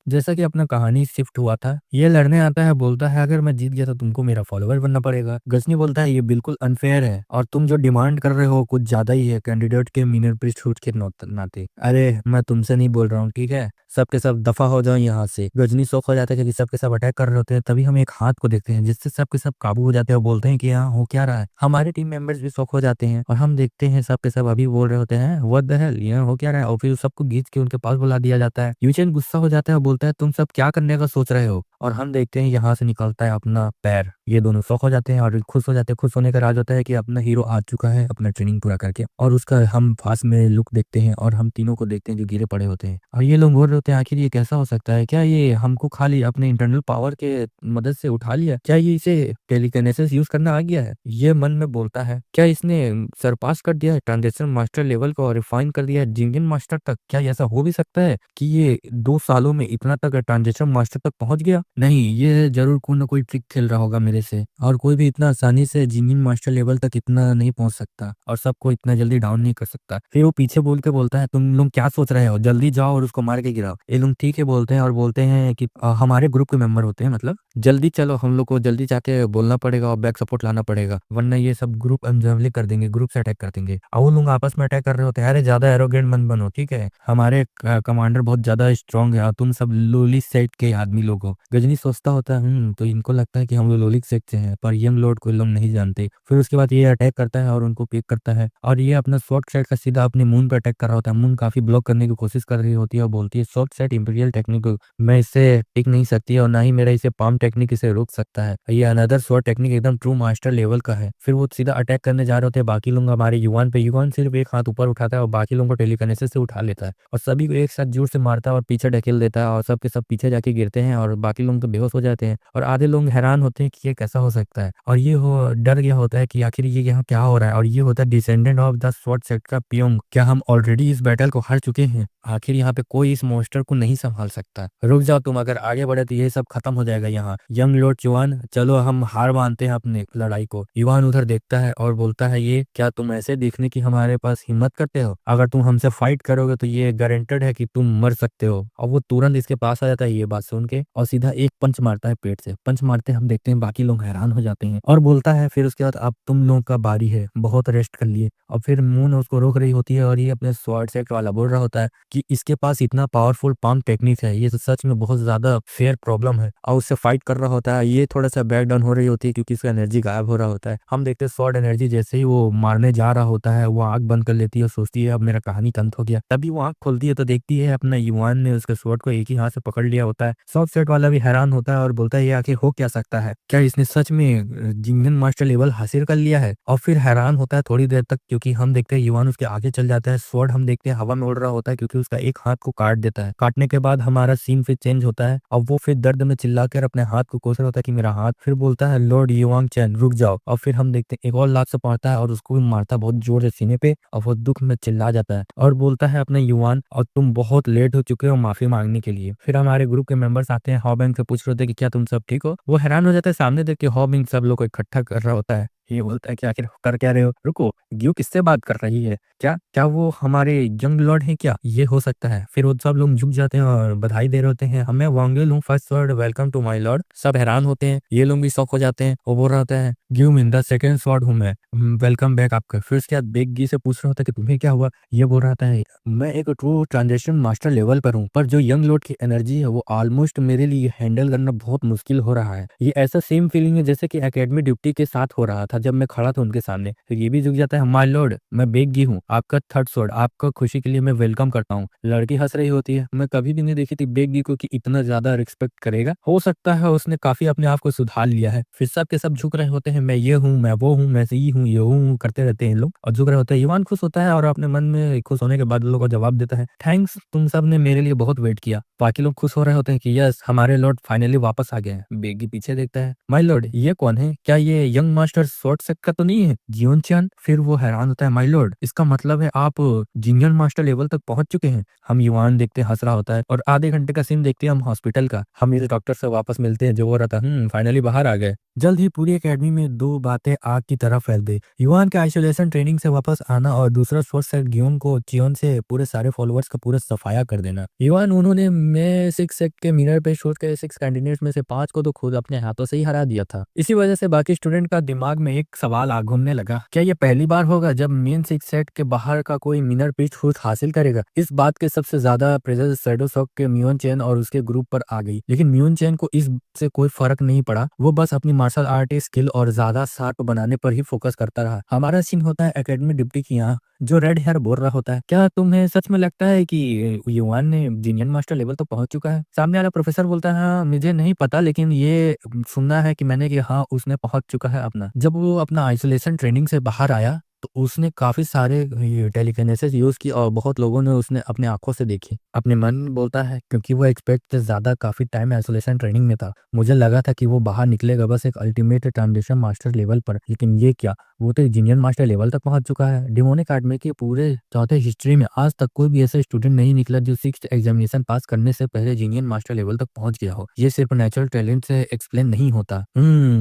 जैसा कि अपना कहानी शिफ्ट हुआ था, ये लड़ने आता है, बोलता है अगर मैं जीत गया तो तुमको मेरा फॉलोवर बनना पड़ेगा। गजनी बोलता है ये बिल्कुल अनफेयर है और तुम जो डिमांड कर रहे हो कुछ ज्यादा ही है कैंडिडेट के मीनर प्रीस्टहुड के नाते। अरे मैं तुमसे नहीं बोल रहा हूँ, ठीक है, सबके सब दफा हो जाओ यहाँ से। गजनी शौक हो जाता है क्योंकि सबके सब अटैक कर रहे होते हैं। तभी हम एक हाथ को देखते हैं जिससे सबके सब काबू हो जाते हैं और बोलते हैं कि यहाँ हो क्या रहा है। हमारे टीम मेंबर्स भी शौक हो जाते हैं और हम देखते हैं सबके सब अभी बोल रहे होते हैं व्हाट द हेल, यहाँ हो क्या रहा है। और फिर सबको खींच के उनके पास बुला दिया जाता है। यूचेन गुस्सा हो जाता है और बोलता है तुम सब क्या करने का सोच रहे हो। और हम देखते हैं यहाँ से निकलता है अपना पैर। ये दोनों शौक हो जाते हैं और खुश हो जाते हैं। खुश होने का राज होता है कि अपना हीरो आ चुका है अपना ट्रेनिंग पूरा करके। और उसका हम पास में लुक देखते हैं और हम तीनों को देखते हैं जो गिरे पड़े होते हैं। और ये लोग बोल रहे होते हैं आखिर ये कैसा हो सकता है, क्या ये हमको खाली अपने इंटरनल पावर के मदद से उठा लिया, क्या ये इसे टेलीकिनेसिस यूज करना आ गया है। ये मन में बोलता है क्या इसने सरपास कर दिया है ट्रांजेक्शन मास्टर लेवल को और रिफाइन कर दिया है जिंगन मास्टर तक। क्या ऐसा हो भी सकता है कि ये 2 सालों में इतना तक ट्रांजेक्शन मास्टर तक पहुंच गया। नहीं, ये जरूर कोई ना कोई ट्रिक खेल रहा होगा मेरे से, और कोई भी इतना आसानी से जिंगन मास्टर लेवल तक इतना नहीं पहुंच सकता और सबको इतना जल्दी डाउन नहीं कर सकता। फिर वो पीछे बोल के बोलता है तुम लोग क्या सोच रहे हो, जल्दी जाओ और उसको मार के गिराओ। ये लोग ठीक है बोलते हैं और बोलते हैं कि हमारे ग्रुप के मेंबर होते हैं, मतलब जल्दी चलो, हम लोग को जल्दी जाके बोलना पड़ेगा और बैक सपोर्ट लाना पड़ेगा वरना ये सब ग्रुप अनजमली कर देंगे, ग्रुप से अटैक कर देंगे। और वो लोग आपस में अटैक कर रहे होते हैं। अरे ज्यादा एरोगेंट मत बनो, ठीक है, हमारे कमांडर बहुत ज्यादा स्ट्रांग है और तुम सब लोली सेट के आदमी लोग हो। गजनी सोचता होता है तो इनको लगता है कि हम लोग लोली सेट से हैं पर यंग लॉर्ड को लोग नहीं जानते। फिर उसके बाद ये अटैक करता है और उनको पिक करता है और ये अपना शॉर्ट सेट का सीधा अपने मून पर अटैक कर रहा होता है। मून काफी ब्लॉक करने की कोशिश कर रही होती है और बोलती है शॉर्ट सेट इंपीरियल टेक्निक मैं इससे टिक नहीं सकती और ना ही मेरा इसे पाम टेक्निक इसे रोक सकता है। ये अनदर शॉर्ट टेक्निक एकदम ट्रू मास्टर लेवल का है। फिर वो सीधा अटैक करने जा रहे होते हैं बाकी लोग हमारे युवान पे। युवान सिर्फ एक हाथ ऊपर उठाता है और बाकी लोगों को टेलीकिनेसिस से उठा लेता है और सभी को एक साथ जोर से मारता है और पीछे ढकेल देता है और सबके सब पीछे जाके गिरते हैं और बाकी लोग तो बेहोश हो जाते हैं और आधे लोग हैरान होते हैं कि ये कैसा हो सकता है। और ये हो डर गया होता है कि आखिर ये यहाँ क्या हो रहा है। और ये होता है descendant of the short set का पियोंग। क्या हम ऑलरेडी इस बैटल को हार चुके हैं। आखिर यहाँ पे कोई इस मॉन्स्टर को नहीं संभाल सकता। रुक जाओ, तुम अगर आगे बढ़े तो ये सब खत्म हो जाएगा यहाँ। यंग लॉर्ड युवान, चलो हम हार मानते हैं अपने लड़ाई को। युवान उधर देखता है और बोलता है ये क्या तुम ऐसे देखने की हमारे पास हिम्मत करते हो, अगर तुम हमसे फाइट करोगे तो ये गारंटेड है कि तुम मर सकते हो। और वो तुरंत इसके पास आ जाता है ये बात सुन के और सीधा एक पंच मारता है पेट से। पंच मारते हम देखते हैं बाकी लोग हैरान हो जाते हैं और बोलता है फिर उसके बाद अब तुम लोगों का बारी है, बहुत रेस्ट कर लिए। और फिर मून उसको रोक रही होती है और ये अपने स्वॉर्ड सेट वाला बोल रहा होता है कि इसके पास इतना पावरफुल पाम टेक्निक है, ये तो सच में बहुत ज्यादा फेयर प्रॉब्लम है। और उससे फाइट कर रहा होता है। ये थोड़ा सा बैक डाउन हो रही होती है क्योंकि उसका एनर्जी गायब हो रहा होता है। हम देखते हैं स्वॉर्ड एनर्जी जैसे ही वो मारने जा रहा होता है वो आंख बंद कर लेती है और सोचती है अब मेरा कहानी का अंत हो गया। तभी वो आंख खोलती है तो देखती है अपना युवान ने उसके स्वॉर्ड को एक ही हाथ से पकड़ लिया होता है। सॉफ्ट सेट वाला भी हैरान होता है और बोलता है ये आखिर हो क्या सकता है, क्या इसने सच में जिंगन मास्टर लेवल हासिल कर लिया है। और फिर हैरान होता है थोड़ी देर तक क्योंकि हम देखते हैं युवान उसके आगे चल जाता है। स्वॉर्ड हम देखते हैं हवा में उड़ रहा होता है क्योंकि उसका एक हाथ को काट देता है। काटने के बाद हमारा सीन फिर चेंज होता है और वो फिर दर्द में चिल्लाकर अपने हाथ को कोस रहा होता है कि मेरा हाथ। फिर बोलता है लॉर्ड युवांग चैन रुक जाओ। और फिर हम देखते हैं एक और लात से पड़ता है और उसको भी मारता है बहुत जोर से सीने पे और वो दुख में चिल्ला जाता है और बोलता है अपने युवान और तुम बहुत लेट हो चुके हो माफी मांगने के लिए। फिर हमारे ग्रुप के मेंबर्स आते हैं हॉबिंग से पूछ रहे होते हैं कि क्या तुम सब ठीक हो। वो हैरान हो जाता है सामने देख के हॉबिंग सब लोग को इकट्ठा कर रहा होता है। ये बोलता है कि आखिर कर क्या रहे हो, रुको ग्यू किससे बात कर रही है, क्या क्या वो हमारे यंग लॉर्ड है क्या, ये हो सकता है। फिर वो सब लोग झुक जाते हैं और बधाई दे रहे होते हैं हमें वांगेल हूँ first word welcome to my lord. सब हैरान होते हैं, ये लोग भी शौक हो जाते हैं। वो बोल रहा होता है give mean the second sword हूँ मैं, वेलकम बैक आपका। फिर उसके बाद बेगी से पूछ रहा होता है कि तुम्हें क्या हुआ। ये बोल रहा था मैं एक ट्रू ट्रांजेक्शन मास्टर लेवल पर हूँ पर जो यंग लॉर्ड की एनर्जी है वो ऑलमोस्ट मेरे लिए हैंडल करना बहुत मुश्किल हो रहा है। ये ऐसा सेम फीलिंग है जैसे कि एकेडमी ड्यूटी के साथ हो रहा था जब मैं खड़ा था उनके सामने। फिर ये भी झुक जाता है माय लॉर्ड मैं बेगी हूँ आपका थर्ड स्वॉर्ड, आपका खुशी के लिए मैं वेलकम करता हूँ। लड़की हंस रही होती है, मैं कभी भी नहीं देखी थी बेगी को कि इतना ज्यादा रिस्पेक्ट करेगा। हो सकता है उसने काफी अपने आप को सुधार लिया है। फिर सब के सब झुक रहे होते हैं मैं ये हूँ मैं वो हूँ मैं ये हूँ ये हूँ करते रहते हैं लोग और झुक रहे होते हैं। युवान खुश होता है और अपने मन में खुश होने के बाद लोगों को जवाब देता है थैंक्स तुम सब ने मेरे लिए बहुत वेट किया। बाकी लोग खुश हो रहे होते हैं कि यस हमारे लॉर्ड फाइनली वापस आ गए हैं। बेगी पीछे देखता है माय लॉर्ड ये कौन है, क्या ये यंग मास्टर शॉर्ट सेट का तो नहीं है? जियोन चैन फिर वो हैरान होता है, माय लॉर्ड इसका मतलब है आप जीनियन मास्टर लेवल तक पहुंच चुके हैं। हम युवान देखते हैं हंस रहा होता है और आधे घंटे का सीन देखते हैं हम हॉस्पिटल का। हम इस डॉक्टर से वापस मिलते हैं जो वो रहता फाइनली बाहर आ गए। जल्द ही पूरी एकेडमी में दो बातें आग की तरह फैल गई, युवान के आइसोलेशन ट्रेनिंग से वापस आना और दूसरा सोर्स सेट गियोन को चियोन से पूरे सारे फॉलोअर्स का पूरा सफाया कर देना। युवान उन्होंने मैं 6 सेट के मिरर पे शोध के 6 कैंडिडेट्स में से 5 को तो खुद अपने हाथों से ही हरा दिया था। इसी वजह से बाकी स्टूडेंट का दिमाग में एक सवाल आ घूमने लगा, क्या ये पहली बार होगा जब मेन 6 सेट के बाहर का कोई मिनर पिच खुद हासिल करेगा? इस बात के सबसे ज्यादा प्रेशर शैडो शॉक के म्यून चैन और उसके ग्रुप पर आ गई, लेकिन म्यून चैन को इस से कोई फर्क नहीं पड़ा। वो बस अपनी मार्शल आर्ट स्किल और ज्यादा शार्प बनाने पर ही फोकस करता रहा। हमारा सीन होता है एकेडमी डिप्टी की यहाँ, जो रेड हेयर बोल रहा होता है, क्या तुम्हें सच में लगता है कि युवान ने जीनियन मास्टर लेवल तो पहुंच चुका है? सामने वाला प्रोफेसर बोलता है, हाँ मुझे नहीं पता, लेकिन ये सुनना है कि मैंने कि हाँ उसने पहुंच चुका है अपना। जब वो अपना आइसोलेशन ट्रेनिंग से बाहर आया तो उसने काफी सारे ये टेलीकिनेसिस यूज की और बहुत लोगों ने उसने अपने आंखों से देखी। अपने मन बोलता है क्योंकि वो एक्सपेक्ट से ज्यादा काफी टाइम आइसोलेशन ट्रेनिंग में था, मुझे लगा था कि वो बाहर निकलेगा बस एक अल्टीमेट ट्रांजिशन मास्टर लेवल पर, लेकिन ये क्या, वो तो इंजीनियर मास्टर लेवल तक पहुंच चुका है। डिमोनिक आर्मी की पूरे चौथे हिस्ट्री में आज तक कोई भी ऐसा स्टूडेंट नहीं निकला जो 6th एग्जामिनेशन पास करने से पहले इंजीनियर मास्टर लेवल तक पहुंच गया हो। ये सिर्फ नेचुरल टैलेंट से एक्सप्लेन नहीं होता।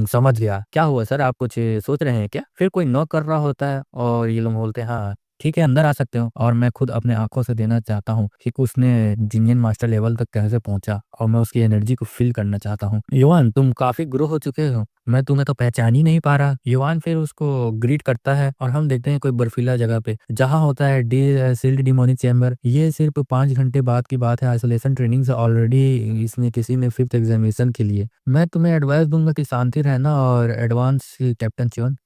समझ गया। क्या हुआ सर, आप कुछ सोच रहे हैं क्या? फिर कोई नॉक कर रहा होता है और ये लोग बोलते हैं, हाँ ठीक है अंदर आ सकते हो, और मैं खुद अपने आंखों से देना चाहता हूँ कि उसने जीनियन मास्टर लेवल तक कैसे पहुंचा और मैं उसकी एनर्जी को फील करना चाहता हूँ। युवान तुम काफी ग्रो हो चुके हो, मैं तुम्हें तो पहचान ही नहीं पा रहा। युवान फिर उसको ग्रीट करता है और हम देखते हैं कोई बर्फीला जगह पे जहाँ होता है डी सील्ड डिमोनिक चैम्बर। ये सिर्फ 5 घंटे बाद की बात है आइसोलेशन ट्रेनिंग से ऑलरेडी इसमें किसी ने 5th एग्जामिनेशन के लिए। मैं तुम्हें एडवाइस दूंगा कि शांति रहना और एडवांस कैप्टन च्योन।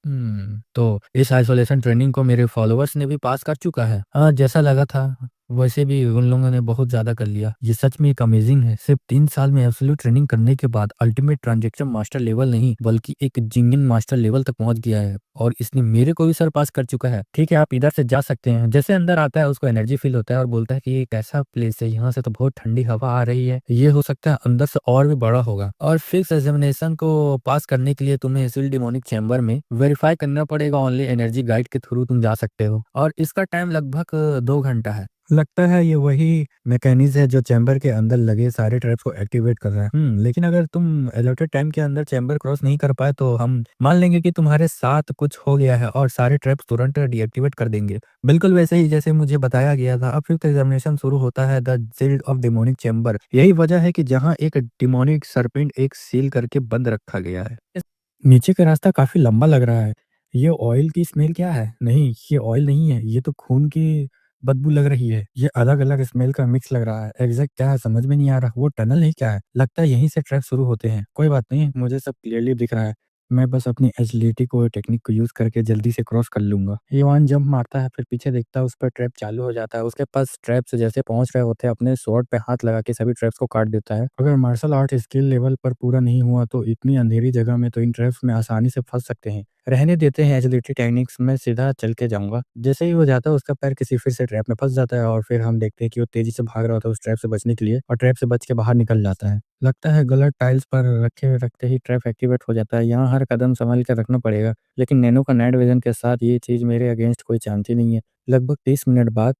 तो इस आइसोलेशन ट्रेनिंग को मेरे फॉलोअर्स ने भी पास कर चुका है। हाँ जैसा लगा था वैसे भी उन लोगों ने बहुत ज्यादा कर लिया। ये सच में एक अमेजिंग है, सिर्फ 3 साल में एब्सोल्यूट ट्रेनिंग करने के बाद अल्टीमेट ट्रांजेक्शन मास्टर लेवल नहीं बल्कि एक जिंगन मास्टर लेवल तक पहुंच गया है और इसने मेरे को भी सर पास कर चुका है। ठीक है आप इधर से जा सकते हैं। जैसे अंदर आता है उसको एनर्जी फील होता है और बोलता है कि ये कैसा प्लेस है, यहाँ से तो बहुत ठंडी हवा आ रही है, ये हो सकता है अंदर से और भी बड़ा होगा। और फिक्स एग्जामिनेशन को पास करने के लिए तुम्हें इस डिमोनिक चैम्बर में वेरीफाई करना पड़ेगा, ओनली एनर्जी गाइड के थ्रू तुम जा सकते हो और इसका टाइम लगभग 2 घंटा है। लगता है ये वही मैकेनिज्म है जो चैम्बर के अंदर लगे सारे ट्रैप्स को एक्टिवेट कर रहा है। लेकिन अगर तुम अलॉटेड टाइम के अंदर चैम्बर क्रॉस नहीं कर पाए तो हम मान लेंगे कि तुम्हारे साथ कुछ हो गया है और सारे ट्रैप्स तुरंत डीएक्टिवेट कर देंगे, बिल्कुल वैसे ही जैसे मुझे बताया गया था। अब फिफ्थ एग्जामिनेशन शुरू होता है, the sealed of demonic chamber. यही वजह है कि जहाँ एक डिमोनिक सरपेंट एक सील करके बंद रखा गया है। नीचे का रास्ता काफी लंबा लग रहा है। ये ऑयल की स्मेल क्या है? नहीं ये ऑयल नहीं है, ये तो खून की बदबू लग रही है। ये अलग अलग स्मेल का मिक्स लग रहा है। एग्जैक्ट क्या है समझ में नहीं आ रहा। वो टनल ही क्या है? लगता है यहीं से ट्रैक शुरू होते हैं। कोई बात नहीं, मुझे सब क्लियरली दिख रहा है। मैं बस अपनी एजिलिटी को टेक्निक को यूज करके जल्दी से क्रॉस कर लूंगा। ईवान जंप मारता है फिर पीछे देखता है, उस पर ट्रैप चालू हो जाता है। उसके पास ट्रैप्स जैसे पहुंच रहे होते हैं, अपने स्वॉर्ड पे हाथ लगा के सभी ट्रैप्स को काट देता है। अगर मार्शल आर्ट स्किल लेवल पर पूरा नहीं हुआ तो इतनी अंधेरी जगह में तो इन ट्रैप्स में आसानी से फंस सकते हैं। रहने देते हैं एजिलिटी टेक्निक्स, मैं सीधा चल के जाऊंगा। जैसे ही वो जाता है उसका पैर किसी फिर से ट्रैप में फंस जाता है और फिर हम देखते हैं कि वो तेजी से भाग रहा होता है उस ट्रैप से बचने के लिए और ट्रैप से बच के बाहर निकल जाता है। लगता है गलत टाइल्स पर रखे रखते ही ट्रैप एक्टिवेट हो जाता है। यहाँ हर कदम संभाल कर रखना पड़ेगा, लेकिन नैनो का नाइट विजन के साथ ये चीज मेरे अगेंस्ट कोई चांस ही नहीं है। लगभग 30 मिनट बाद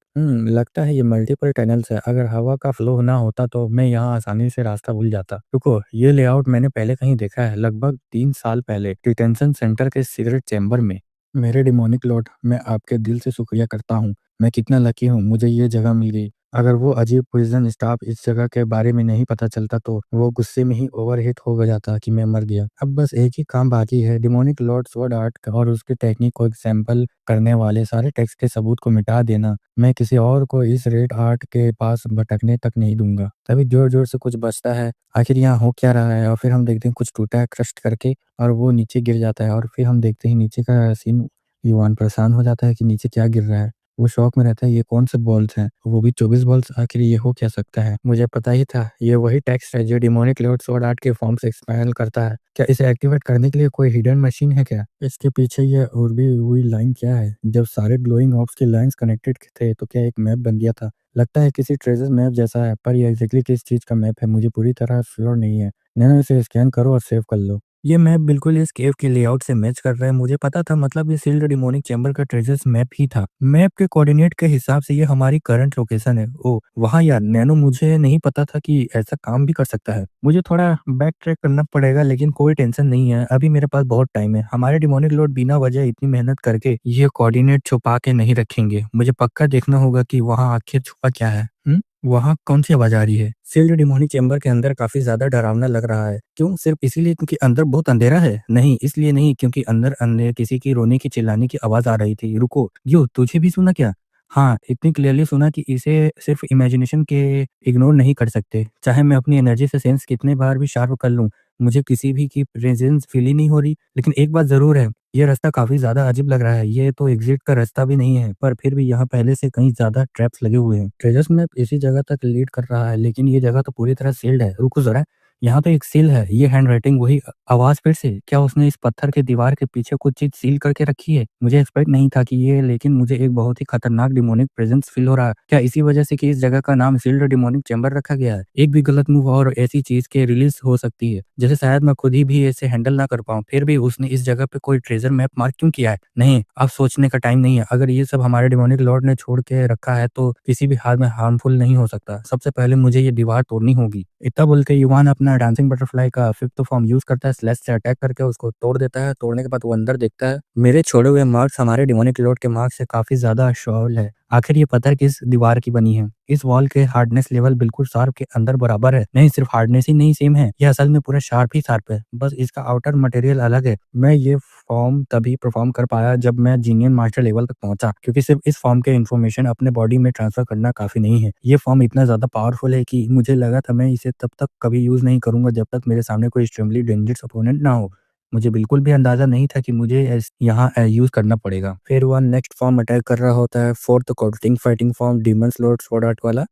लगता है ये मल्टीपल टनल्स है। अगर हवा का फ्लो ना होता तो मैं यहाँ आसानी से रास्ता भूल जाता। रुको, ये लेआउट मैंने पहले कहीं देखा है, लगभग 3 साल पहले डिटेंशन सेंटर के सीक्रेट चैम्बर में। मेरे डिमोनिक लॉर्ड, मैं आपके दिल से शुक्रिया करता हूँ। मैं कितना लकी हूँ मुझे ये जगह मिल गई। अगर वो अजीब प्रिजन स्टाफ इस जगह के बारे में नहीं पता चलता तो वो गुस्से में ही ओवरहिट हो जाता कि मैं मर गया। अब बस एक ही काम बाकी है, डिमोनिक लॉर्ड स्वॉर्ड आर्ट और उसके टेक्निक को सैंपल करने वाले सारे टेक्स्ट के सबूत को मिटा देना। मैं किसी और को इस रेड आर्ट के पास भटकने तक नहीं दूंगा। तभी जोर जोर से कुछ बचता है, आखिर यहाँ हो क्या रहा है? और फिर हम देखते हैं कुछ टूटा है क्रस्ट करके और वो नीचे गिर जाता है और फिर हम देखते हैं नीचे का सीन। युवान परेशान हो जाता है कि नीचे क्या गिर रहा है। वो शौक में रहता है, ये कौन से बॉल्स हैं? वो भी 24 बॉल्स, आखिर ये हो क्या सकता है? मुझे पता ही था, ये वही टेक्स्ट है जो डिमोनिक लॉर्ड स्वॉर्ड आर्ट के फॉर्म से एक्सपेल करता है। क्या इसे एक्टिवेट करने के लिए कोई हिडन मशीन है क्या? इसके पीछे ये उड़ती हुई लाइन क्या है? जब सारे ग्लोइंग ऑब्स की लाइंस कनेक्टेड थे तो क्या एक मैप बन गया था? लगता है किसी ट्रेजर मैप जैसा है, पर ये एग्जैक्टली किस चीज का मैप है मुझे पूरी तरह श्योर नहीं है। नैनो इसे स्कैन करो और सेव कर लो। ये मैप बिल्कुल इस केव के लेआउट से मैच कर रहा है। मुझे पता था, मतलब ये सील्ड डिमोनिक चैम्बर का ट्रेजर्स मैप ही था। मैप के कोऑर्डिनेट के हिसाब से ये हमारी करंट लोकेशन है। ओह! वहाँ यार, नैनो मुझे नहीं पता था कि ऐसा काम भी कर सकता है। मुझे थोड़ा बैक ट्रैक करना पड़ेगा, लेकिन कोई टेंशन नहीं है। अभी मेरे पास बहुत टाइम है। हमारे डिमोनिक लॉर्ड बिना वजह इतनी मेहनत करके ये कोऑर्डिनेट छुपा के नहीं रखेंगे। मुझे पक्का देखना होगा कि वहाँ आखिर छुपा क्या है। वहाँ कौन-सी आवाज़ आ रही है? सील्ड डिमोनिक चैम्बर के अंदर काफ़ी ज़्यादा डरावना लग रहा है। क्यों? सिर्फ़ इसीलिए क्योंकि अंदर बहुत अंधेरा है? नहीं, इसलिए नहीं, क्योंकि अंदर किसी की रोने की, चिल्लाने की आवाज़ आ रही थी। रुको, क्यों, तुझे भी सुना क्या? हाँ, इतनी क्लियरली सुना कि इसे सिर्फ़ इमेजिनेशन के इग्नोर नहीं कर सकते। चाहे मैं अपनी एनर्जी से सेंस कितने बार भी शार्प कर लूँ, मुझे किसी भी की प्रेज़ेंस फ़ील ही नहीं हो रही। लेकिन एक बात ज़रूर है, ये रास्ता काफ़ी ज़्यादा अजीब लग रहा है। ये तो एग्ज़िट का रास्ता भी नहीं है, पर फिर भी यहाँ पहले से कहीं ज़्यादा ट्रैप्स लगे हुए हैं। ट्रेजर्स मैप इसी जगह तक लीड कर रहा है, लेकिन ये जगह तो पूरी तरह सील्ड है। रुको ज़रा, यहाँ तो एक सील है। ये हैंडराइटिंग, वही आवाज़ फिर से। क्या उसने इस पत्थर के दीवार के पीछे कुछ चीज़ सील करके रखी है? मुझे एक्सपेक्ट नहीं था कि ये, लेकिन मुझे एक बहुत ही खतरनाक डिमोनिक प्रेज़ेंस फ़ील हो रहा है। क्या इसी वजह से कि इस जगह का नाम सील्ड डिमोनिक चैम्बर रखा गया है? एक भी गलत मूव और ऐसी चीज़ के रिलीज़ हो सकती है, जैसे शायद मैं खुद ही भी इसे हैंडल ना कर पाऊँ। फिर भी उसने इस जगह पे कोई ट्रेजर मैप मार्क क्यों किया है? नहीं, अब सोचने का टाइम नहीं है। अगर ये सब हमारे डिमोनिक लॉर्ड ने छोड़ के रखा है, तो किसी भी हाल में हार्मफुल नहीं हो सकता। सबसे पहले मुझे ये दीवार तोड़नी होगी। इतना बोल के युवान अपना डांसिंग बटरफ्लाई का 5th फॉर्म यूज़ करता है, स्लेश से अटैक करके उसको तोड़ देता है। तोड़ने के बाद वो अंदर देखता है। मेरे छोड़े हुए मार्क्स हमारे डिमोनिक लॉर्ड के मार्क्स से काफ़ी ज़्यादा शॉल है। आखिर ये पत्थर किस दीवार की बनी है? इस वॉल के हार्डनेस लेवल बिल्कुल शार्प के अंदर बराबर है। नहीं, सिर्फ हार्डनेस ही नहीं सेम है, ये असल में पूरा शार्प ही शार्प है। बस इसका आउटर मटेरियल अलग है। मैं ये फॉर्म तभी परफॉर्म कर पाया जब मैं जीनियन मास्टर लेवल तक पहुंचा, क्योंकि सिर्फ इस फॉर्म के इन्फॉर्मेशन अपने बॉडी में ट्रांसफर करना काफी नहीं है। ये फॉर्म इतना ज्यादा पावरफुल है कि मुझे लगा था मैं इसे तब तक कभी यूज नहीं करूंगा जब तक मेरे सामने कोई एक्सट्रीमली डेंजरस अपोनेंट ना हो। मुझे बिल्कुल भी अंदाजा नहीं था कि मुझे यहाँ यूज करना पड़ेगा। फिर वह नेक्स्ट फॉर्म अटैक कर रहा होता है, fourth coating fighting form, demons Lord sword art वाला।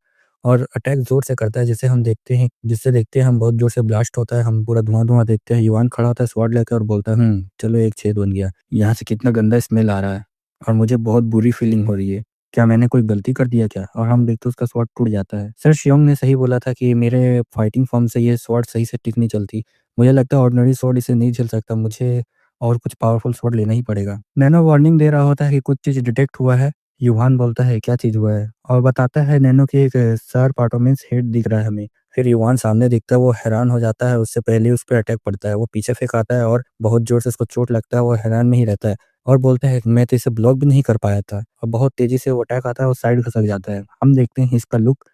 और अटैक ज़ोर से करता है, जिससे देखते हैं हम, बहुत ज़ोर से ब्लास्ट होता है, हम पूरा धुआँ-धुआँ देखते हैं। युवान खड़ा होता है स्वॉर्ड लेके और बोलता है, चलो एक छेद बन गया। यहाँ से कितना गंदा स्मेल आ रहा है और मुझे बहुत बुरी फीलिंग हो रही है। क्या मैंने कोई गलती कर दिया क्या? और हम देखते हैं उसका स्वॉर्ड टूट जाता है। सर शियोंग ने सही बोला था कि मेरे फाइटिंग फॉर्म से ये स्वॉर्ड सही से टिक नहीं चलती। मुझे लगता है ऑर्डिनरी स्वॉर्ड इसे नहीं झेल सकता। मुझे और कुछ पावरफुल स्वॉर्ड लेना ही पड़ेगा। नैनो वार्निंग दे रहा होता है कि कुछ चीज़ डिटेक्ट हुआ है। युवान बोलता है, क्या चीज़ हुआ है? और बताता है नैनो की एक शार्प ऑटोमेंस हेड दिख रहा है हमें। फिर युवान सामने दिखता है, वो हैरान हो जाता है, उससे पहले ही उस पे अटैक पड़ता है। वो पीछे फेंकाता है और बहुत ज़ोर से उसको चोट लगता है, वो हैरान में ही रहता है और बोलता है, मैं तो इसे ब्लॉक भी नहीं कर पाया था। और बहुत तेज़ी से वो अटैक आता है और साइड खसक जाता है। हम देखते हैं इसका लुक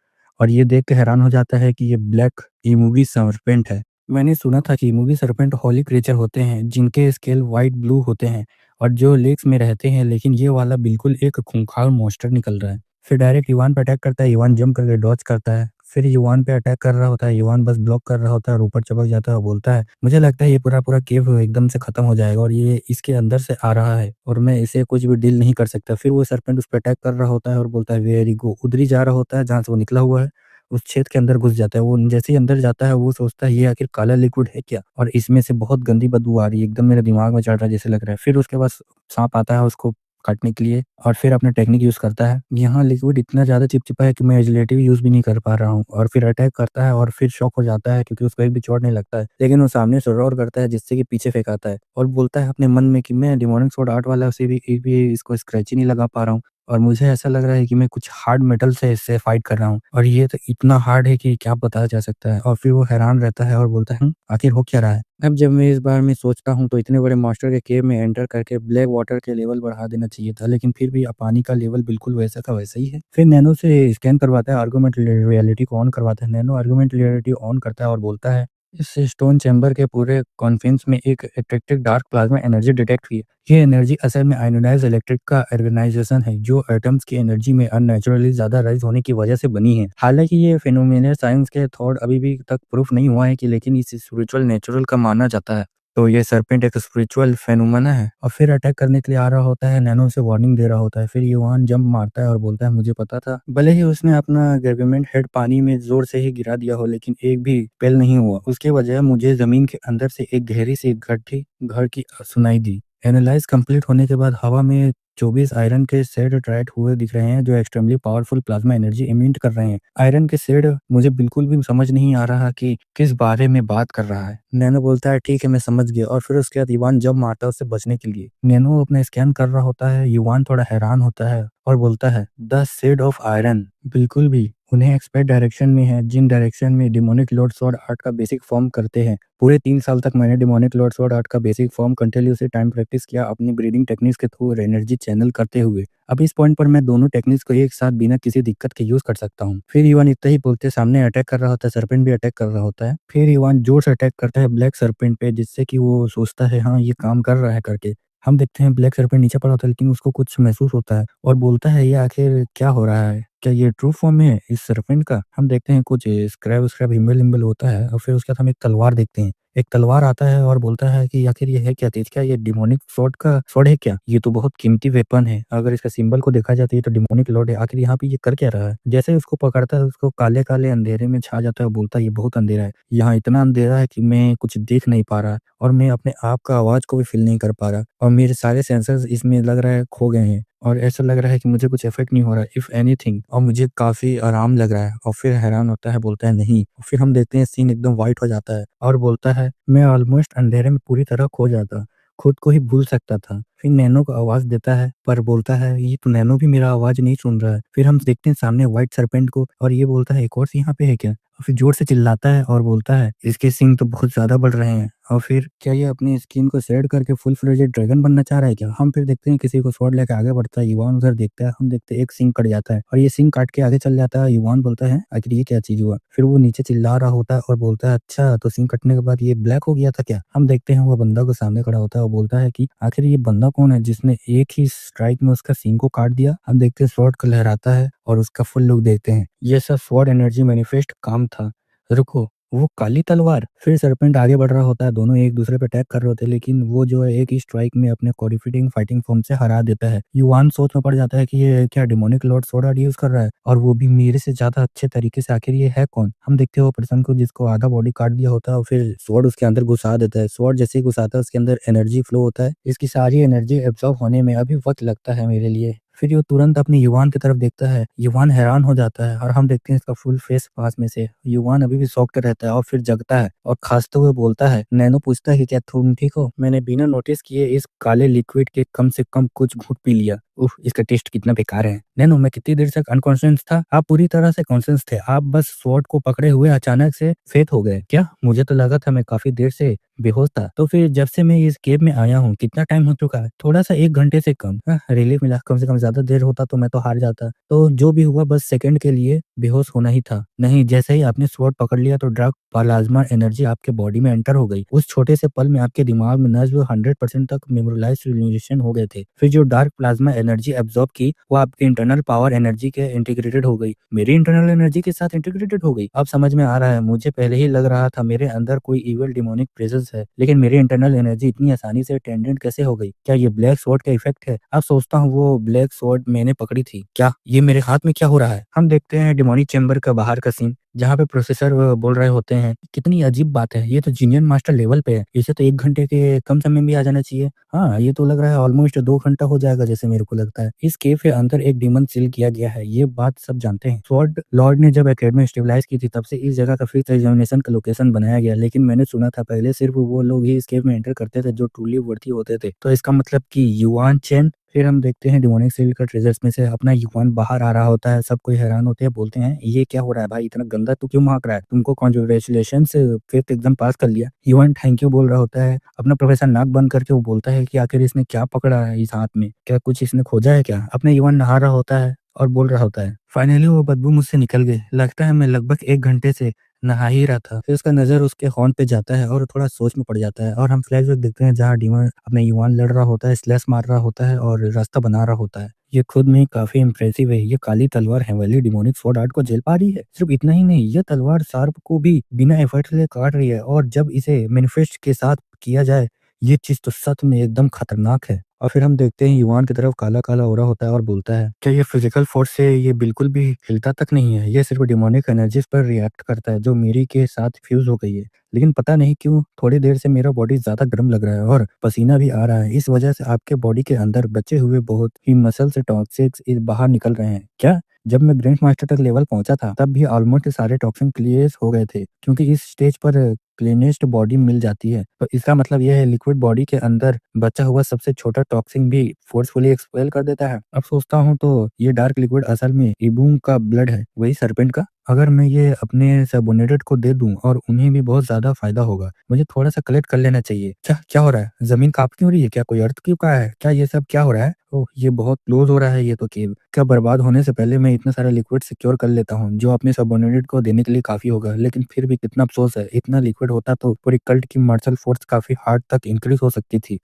और ये देख के हैरान हो जाता है कि ये ब्लैक इमूवी सर्पेंट है। मैंने सुना था कि इमूवी सर्पेंट होली क्रीचर होते हैं, जिनके स्केल व्हाइट ब्लू होते हैं और जो लेक्स में रहते हैं, लेकिन ये वाला बिल्कुल एक खूंखार मॉन्स्टर निकल रहा है। फिर डायरेक्ट युवान पे अटैक करता है, युवान जंप करके डॉज करता है। फिर युवान पे अटैक कर रहा होता है, युवान बस ब्लॉक कर रहा होता है और ऊपर चपक जाता है और बोलता है, मुझे लगता है ये पूरा केव एकदम से खत्म हो जाएगा और ये इसके अंदर से आ रहा है और मैं इसे कुछ भी डील नहीं कर सकता। फिर वो सरपेंट उस पे अटैक कर रहा होता है और बोलता है, वेरी गो। उधर ही जा रहा होता है जहाँ से वो निकला हुआ है, उस छेद के अंदर घुस जाता है। वो जैसे ही अंदर जाता है, वो सोचता है ये आखिर काला लिक्विड है क्या? और इसमें से बहुत गंदी बदबू आ रही है, एकदम मेरे दिमाग में चढ़ रहा है जैसे लग रहा है। फिर उसके पास साँप आता है उसको काटने के लिए और फिर अपना टेक्निक यूज़ करता है। यहाँ लिक्विड इतना ज़्यादा चिपचिपा है कि मैं एजिलिटी यूज़ भी नहीं कर पा रहा हूँ और फिर अटैक करता है और फिर शॉक हो जाता है क्योंकि उसको एक भी चोट नहीं लगता है। लेकिन वो सामने से रोर करता है जिससे कि पीछे फेंकाता है और बोलता है अपने मन में कि मैं डिमोनिक स्वॉर्ड आर्ट वाला से भी एक भी इसको स्क्रैच ही नहीं लगा पा रहा हूँ। और मुझे ऐसा लग रहा है कि मैं कुछ हार्ड मेटल से इससे फाइट कर रहा हूँ और ये तो इतना हार्ड है कि क्या बताया जा सकता है। और फिर वो हैरान रहता है और बोलता है, आखिर हो क्या रहा है? अब जब मैं इस बार में सोचता हूँ तो इतने बड़े मॉन्स्टर के केव में एंटर करके ब्लैक वाटर के लेवल बढ़ा देना चाहिए था, लेकिन फिर भी पानी का लेवल बिल्कुल वैसा का वैसा ही है। फिर नैनो से स्कैन करवाता है, आर्गुमेंट रियलिटी को ऑन करवाता है। नैनो आर्गुमेंट रियलिटी ऑन करता है और बोलता है, इस स्टोन चैम्बर के पूरे कॉन्फिन्स में एक attractive dark plasma energy detect हुई है। ये एनर्जी असल में आयोनाइज्ड इलेक्ट्रिक का ऑर्गेनाइजेशन है, जो एटम्स की एनर्जी में अननेचुरली ज़्यादा राइज होने की वजह से बनी है। हालांकि ये फिनोमेना साइंस के थॉट अभी भी तक प्रूफ नहीं हुआ है कि, लेकिन इसे स्पिरिचुअल नेचुरल का माना जाता है। तो ये सर्पेंट एक स्पिरिचुअल फेनोमेना है और फिर अटैक करने के लिए आ रहा होता है। नैनो उसे वार्निंग दे रहा होता है। फिर युवान जंप मारता है और बोलता है, मुझे पता था। भले ही उसने अपना गर्विमेंट हेड पानी में जोर से ही गिरा दिया हो, लेकिन एक भी पेल नहीं हुआ। उसके वजह मुझे जमीन के अंदर से एक गहरी सी घड़ी घर की सुनाई दी। एनालाइज कंप्लीट होने के बाद हवा में 24 आयरन के शेड ट्राइड हुए दिख रहे हैं जो extremely powerful plasma energy emit कर रहे हैं। आयरन के शेड मुझे बिल्कुल भी समझ नहीं आ रहा कि किस बारे में बात कर रहा है। नैनो बोलता है ठीक है मैं समझ गया और फिर उसके बाद युवान जब मारता है उससे बचने के लिए। नैनो अपना स्कैन कर रहा होता है, युवान थोड़ा हैरान होता है और बोलता है द शेड ऑफ आयरन। बिल्कुल भी उन्हें एक्सपेक्ट डायरेक्शन में है जिन डायरेक्शन में डिमोनिक लॉर्ड स्वॉर्ड आर्ट का बेसिक फॉर्म करते हैं। पूरे 3 साल तक मैंने डिमोनिक लॉर्ड स्वॉर्ड आर्ट का basic form continuously time practice किया अपनी ब्रीडिंग टेक्निक्स के थ्रू एनर्जी चैनल करते हुए। अब इस पॉइंट पर मैं दोनों टेक्निक्स को एक साथ बिना किसी दिक्कत के यूज कर सकता हूँ। फिर इवान इतना ही बोलते सामने अटैक कर रहा होता है, सरपेंट भी अटैक कर रहा होता है। फिर इवान जोर से अटैक करता है ब्लैक सरपेंट पे जिससे कि वो सोचता है हाँ ये काम कर रहा है करके। हम देखते हैं ब्लैक सरपेंट नीचे पड़ा होता है लेकिन उसको कुछ महसूस होता है और बोलता है ये आखिर क्या हो रहा है, क्या ये ट्रू फॉर्म है इस सरपेंट का। हम देखते हैं कुछ स्क्रैब स्क्रैब हिम्बल हिम्बल होता है और फिर उसके बाद हम एक तलवार देखते हैं। एक तलवार आता है और बोलता है कि आखिर ये है क्या चीज, क्या ये डिमोनिक स्वॉर्ड का स्वॉर्ड है क्या, ये तो बहुत कीमती वेपन है, अगर इसका सिंबल को देखा जाए तो ये तो डिमोनिक लॉर्ड है, आखिर यहाँ पे ये कर क्या रहा है। जैसे ही उसको पकड़ता है उसको काले काले अंधेरे में छा जाता है और बोलता है ये बहुत अंधेरा है, यहाँ इतना अंधेरा है कि मैं कुछ देख नहीं पा रहा और मैं अपने आप का आवाज को भी फील नहीं कर पा रहा और मेरे सारे सेंसर्स इसमें लग रहा है खो गए हैं और ऐसा लग रहा है कि मुझे कुछ इफेक्ट नहीं हो रहा है इफ एनीथिंग, और मुझे काफी आराम लग रहा है। और फिर हैरान होता है, बोलता है नहीं। और फिर हम देखते हैं सीन एकदम वाइट हो जाता है और बोलता है मैं ऑलमोस्ट अंधेरे में पूरी तरह खो जाता, खुद को ही भूल सकता था। फिर नैनो को आवाज देता है पर बोलता है ये तो नैनो भी मेरा आवाज नहीं सुन रहा है। फिर हम देखते हैं सामने व्हाइट सरपेंट को और ये बोलता है एक और यहाँ पे है क्या, और फिर जोर से चिल्लाता है और बोलता है इसके सींग तो बहुत ज्यादा बढ़ रहे हैं और फिर क्या ये अपनी स्किन को शेड करके फुल फ्लेजेड ड्रैगन बनना चाह रहा है क्या। हम फिर देखते हैं किसी को स्वॉर्ड लेके आगे बढ़ता है, युवान उधर देखता है, हम देखते हैं एक सिंग कट जाता है और ये सिंग काट के आगे चल जाता है। युवान बोलता है आखिर ये क्या चीज हुआ, फिर वो नीचे चिल्ला रहा होता है और बोलता है अच्छा तो सिंग कटने के बाद ये ब्लैक हो गया था क्या। हम देखते हैं वो बंदा को सामने खड़ा होता है और बोलता है कि आखिर ये बंदा कौन है जिसने एक ही स्ट्राइक में उसका सिंग को काट दिया। हम देखते हैं स्वॉर्ड को लहराता है और उसका फुल लुक देखते हैं, ये सब स्वॉर्ड एनर्जी मैनिफेस्ट काम था। रुको वो काली तलवार। फिर सरपेंट आगे बढ़ रहा होता है, दोनों एक दूसरे पे अटैक कर रहे होते हैं लेकिन वो जो है एक ही स्ट्राइक में अपने कोडिफिटिंग फाइटिंग फॉर्म से हरा देता है। युवान सोच में पड़ जाता है कि ये क्या demonic Lord sword art use कर रहा है और वो भी मेरे से ज्यादा अच्छे तरीके से, आखिर ये है कौन। हम देखते हैं वो पर्सन को जिसको आधा बॉडी काट दिया होता है और फिर स्वॉर्ड उसके अंदर घुसा देता है। स्वॉर्ड जैसे ही घुसाता है उसके अंदर एनर्जी फ्लो होता है, इसकी सारी एनर्जी एब्जॉर्ब होने में अभी वक्त लगता है मेरे लिए। फिर ये तुरंत अपने युवान की तरफ देखता है, युवान हैरान हो जाता है और हम देखते हैं इसका फुल फेस पास में से। युवान अभी भी शॉक्ड रहता है और फिर जगता है और खांसते हुए बोलता है। नैनो पूछता है कि क्या तुम ठीक हो, मैंने बिना नोटिस किए इस काले लिक्विड के कम से कम कुछ घूंट पी लिया, उफ इसका टेस्ट कितना बेकार है। नैनो मैं कितनी देर तक अनकॉन्शियस था, आप पूरी तरह से कॉन्शियस थे, आप बस स्वॉर्ड को पकड़े हुए अचानक से फेत हो गए क्या, मुझे तो लगा था मैं काफी देर से बेहोश था। तो फिर जब से मैं इस केव में आया हूँ कितना टाइम हो चुका है, थोड़ा सा 1 घंटे से कम। रिलीफ मिला, कम से कम ज्यादा देर होता तो मैं तो हार जाता। तो जो भी हुआ बस सेकंड के लिए बेहोश होना ही था। नहीं, जैसे ही आपने स्वॉर्ड पकड़ लिया तो डार्क प्लाज्मा एनर्जी आपके बॉडी में एंटर हो गई। उस छोटे से पल में आपके दिमाग में नर्व 100% तक मेमोराइजेशन हो गए थे। फिर जो डार्क प्लाज्मा एनर्जी एब्जॉर्ब की वो आपके इंटरनल पावर एनर्जी के इंटीग्रेटेड हो गई, मेरी इंटरनल एनर्जी के साथ इंटीग्रेटेड हो गई। अब समझ में आ रहा है, मुझे पहले ही लग रहा था मेरे अंदर कोई इविल डिमोनिक प्रेजेंस है, लेकिन मेरी इंटरनल एनर्जी इतनी आसानी से टेंडेंट कैसे हो गई। क्या ये ब्लैक स्वॉर्ड का इफेक्ट है। अब सोचता हूँ वो ब्लैक स्वॉर्ड मैंने पकड़ी थी, क्या ये मेरे हाथ में क्या हो रहा है। हम देखते हैं डिमोनिक चेंबर का बाहर का सीन जहाँ पे प्रोसेसर बोल रहे होते हैं कितनी अजीब बात है, ये तो जीनियन मास्टर लेवल पे है, इसे तो 1 घंटे के कम समय में आ जाना चाहिए। हाँ ये तो लग रहा है ऑलमोस्ट 2 घंटा हो जाएगा जैसे मेरे को लगता है। इस केव के अंदर एक डीमन सील किया गया है, ये बात सब जानते हैं। स्वॉर्ड लॉर्ड ने जब एकेडमी स्टेबलाइज की थी तब से इस जगह का फिफ्थ एग्जामिनेशन का लोकेशन बनाया गया, लेकिन मैंने सुना था पहले सिर्फ वो लोग ही इस केव में एंटर करते थे जो ट्रूली वर्थी होते थे। तो इसका मतलब कि युवान चेन। फिर हम देखते हैं डिमोनिक सील का ट्रेजर्स में से अपना युवान बाहर आ रहा होता है, सब कोई हैरान होते हैं, बोलते हैं ये क्या हो रहा है भाई, इतना गंदा तू क्यों महक रहा है, तुमको कॉन्ग्रेचुलेशन फिफ्थ एग्जाम पास कर लिया। युवान थैंक यू बोल रहा होता है, अपना प्रोफेसर नाक बंद करके वो बोलता है कि आखिर इसने क्या पकड़ा है इस हाथ में, क्या कुछ इसने खोजा है क्या। अपने युवान नहा रहा होता है और बोल रहा होता है फाइनली वो बदबू मुझसे निकल गई, लगता है मैं लगभग 1 घंटे से नहा ही रहा था। फिर उसका नजर उसके हॉर्न पे जाता है और थोड़ा सोच में पड़ जाता है और हम फ्लैशबैक देखते हैं जहाँ डीमन अपने युवान लड़ रहा होता है, स्लैश मार रहा होता है और रास्ता बना रहा होता है। ये खुद में काफी इंप्रेसिव है, ये काली तलवार हेवनली डिमोनिक स्वॉर्ड आर्ट को झेल पा रही है। सिर्फ इतना ही नहीं, ये तलवार शार्प को भी बिना एफर्ट से काट रही है और जब इसे मैनिफेस्ट के साथ किया जाए ये चीज़ तो सच में एकदम खतरनाक है। और फिर हम देखते हैं युवान की तरफ काला-काला हो रहा होता है और बोलता है, क्या ये फिज़िकल फ़ोर्स से ये बिल्कुल भी हिलता तक नहीं है? ये सिर्फ़ डेमोनिक एनर्जीज़ पर रिएक्ट करता है जो मेरी के साथ फ्यूज़ हो गई है। लेकिन पता नहीं क्यों थोड़ी देर से मेरा बॉडी ज़्यादा गर्म लग रहा है और पसीना भी आ रहा है। इस वजह से आपके बॉडी के अंदर बचे हुए बहुत ही मसल से टॉक्सिक्स बाहर निकल रहे हैं। क्या? जब मैं ग्रैंड मास्टर तक लेवल पहुँचा था, तब भी ऑलमोस्ट सारे टॉक्सिन क्लियर हो गए थे, क्योंकि इस स्टेज पर क्लीनेस्ट बॉडी मिल जाती है। तो इसका मतलब ये है लिक्विड बॉडी के अंदर बचा हुआ सबसे छोटा टॉक्सिन भी फोर्सफुली एक्सपेल कर देता है। अब सोचता हूँ तो ये डार्क लिक्विड असल में इबूम का ब्लड है, वही सर्पेंट का। अगर मैं ये अपने सबोर्डिनेट को दे दूँ और उन्हें भी बहुत ज़्यादा फ़ायदा होगा। मुझे थोड़ा-सा कलेक्ट कर लेना चाहिए। क्या क्या हो रहा है? ज़मीन काँप क्यों रही है? क्या कोई अर्थक्वेक आया है? क्या ये सब क्या हो रहा है? ओह! ये बहुत क्लोज़ हो रहा है ये तो केव। क्या बर्बाद होने से पहले मैं इतना सारा लिक्विड सिक्योर कर लेता हूँ, जो अपने सबोर्डिनेट को देने के लिए काफ़ी होगा। लेकिन फिर भी कितना अफ़सोस है, इतना लिक्विड होता तो पूरी कल्ट की मार्शल फ़ोर्स काफ़ी हार्ड तक इंक्रीज़ हो सकती थी।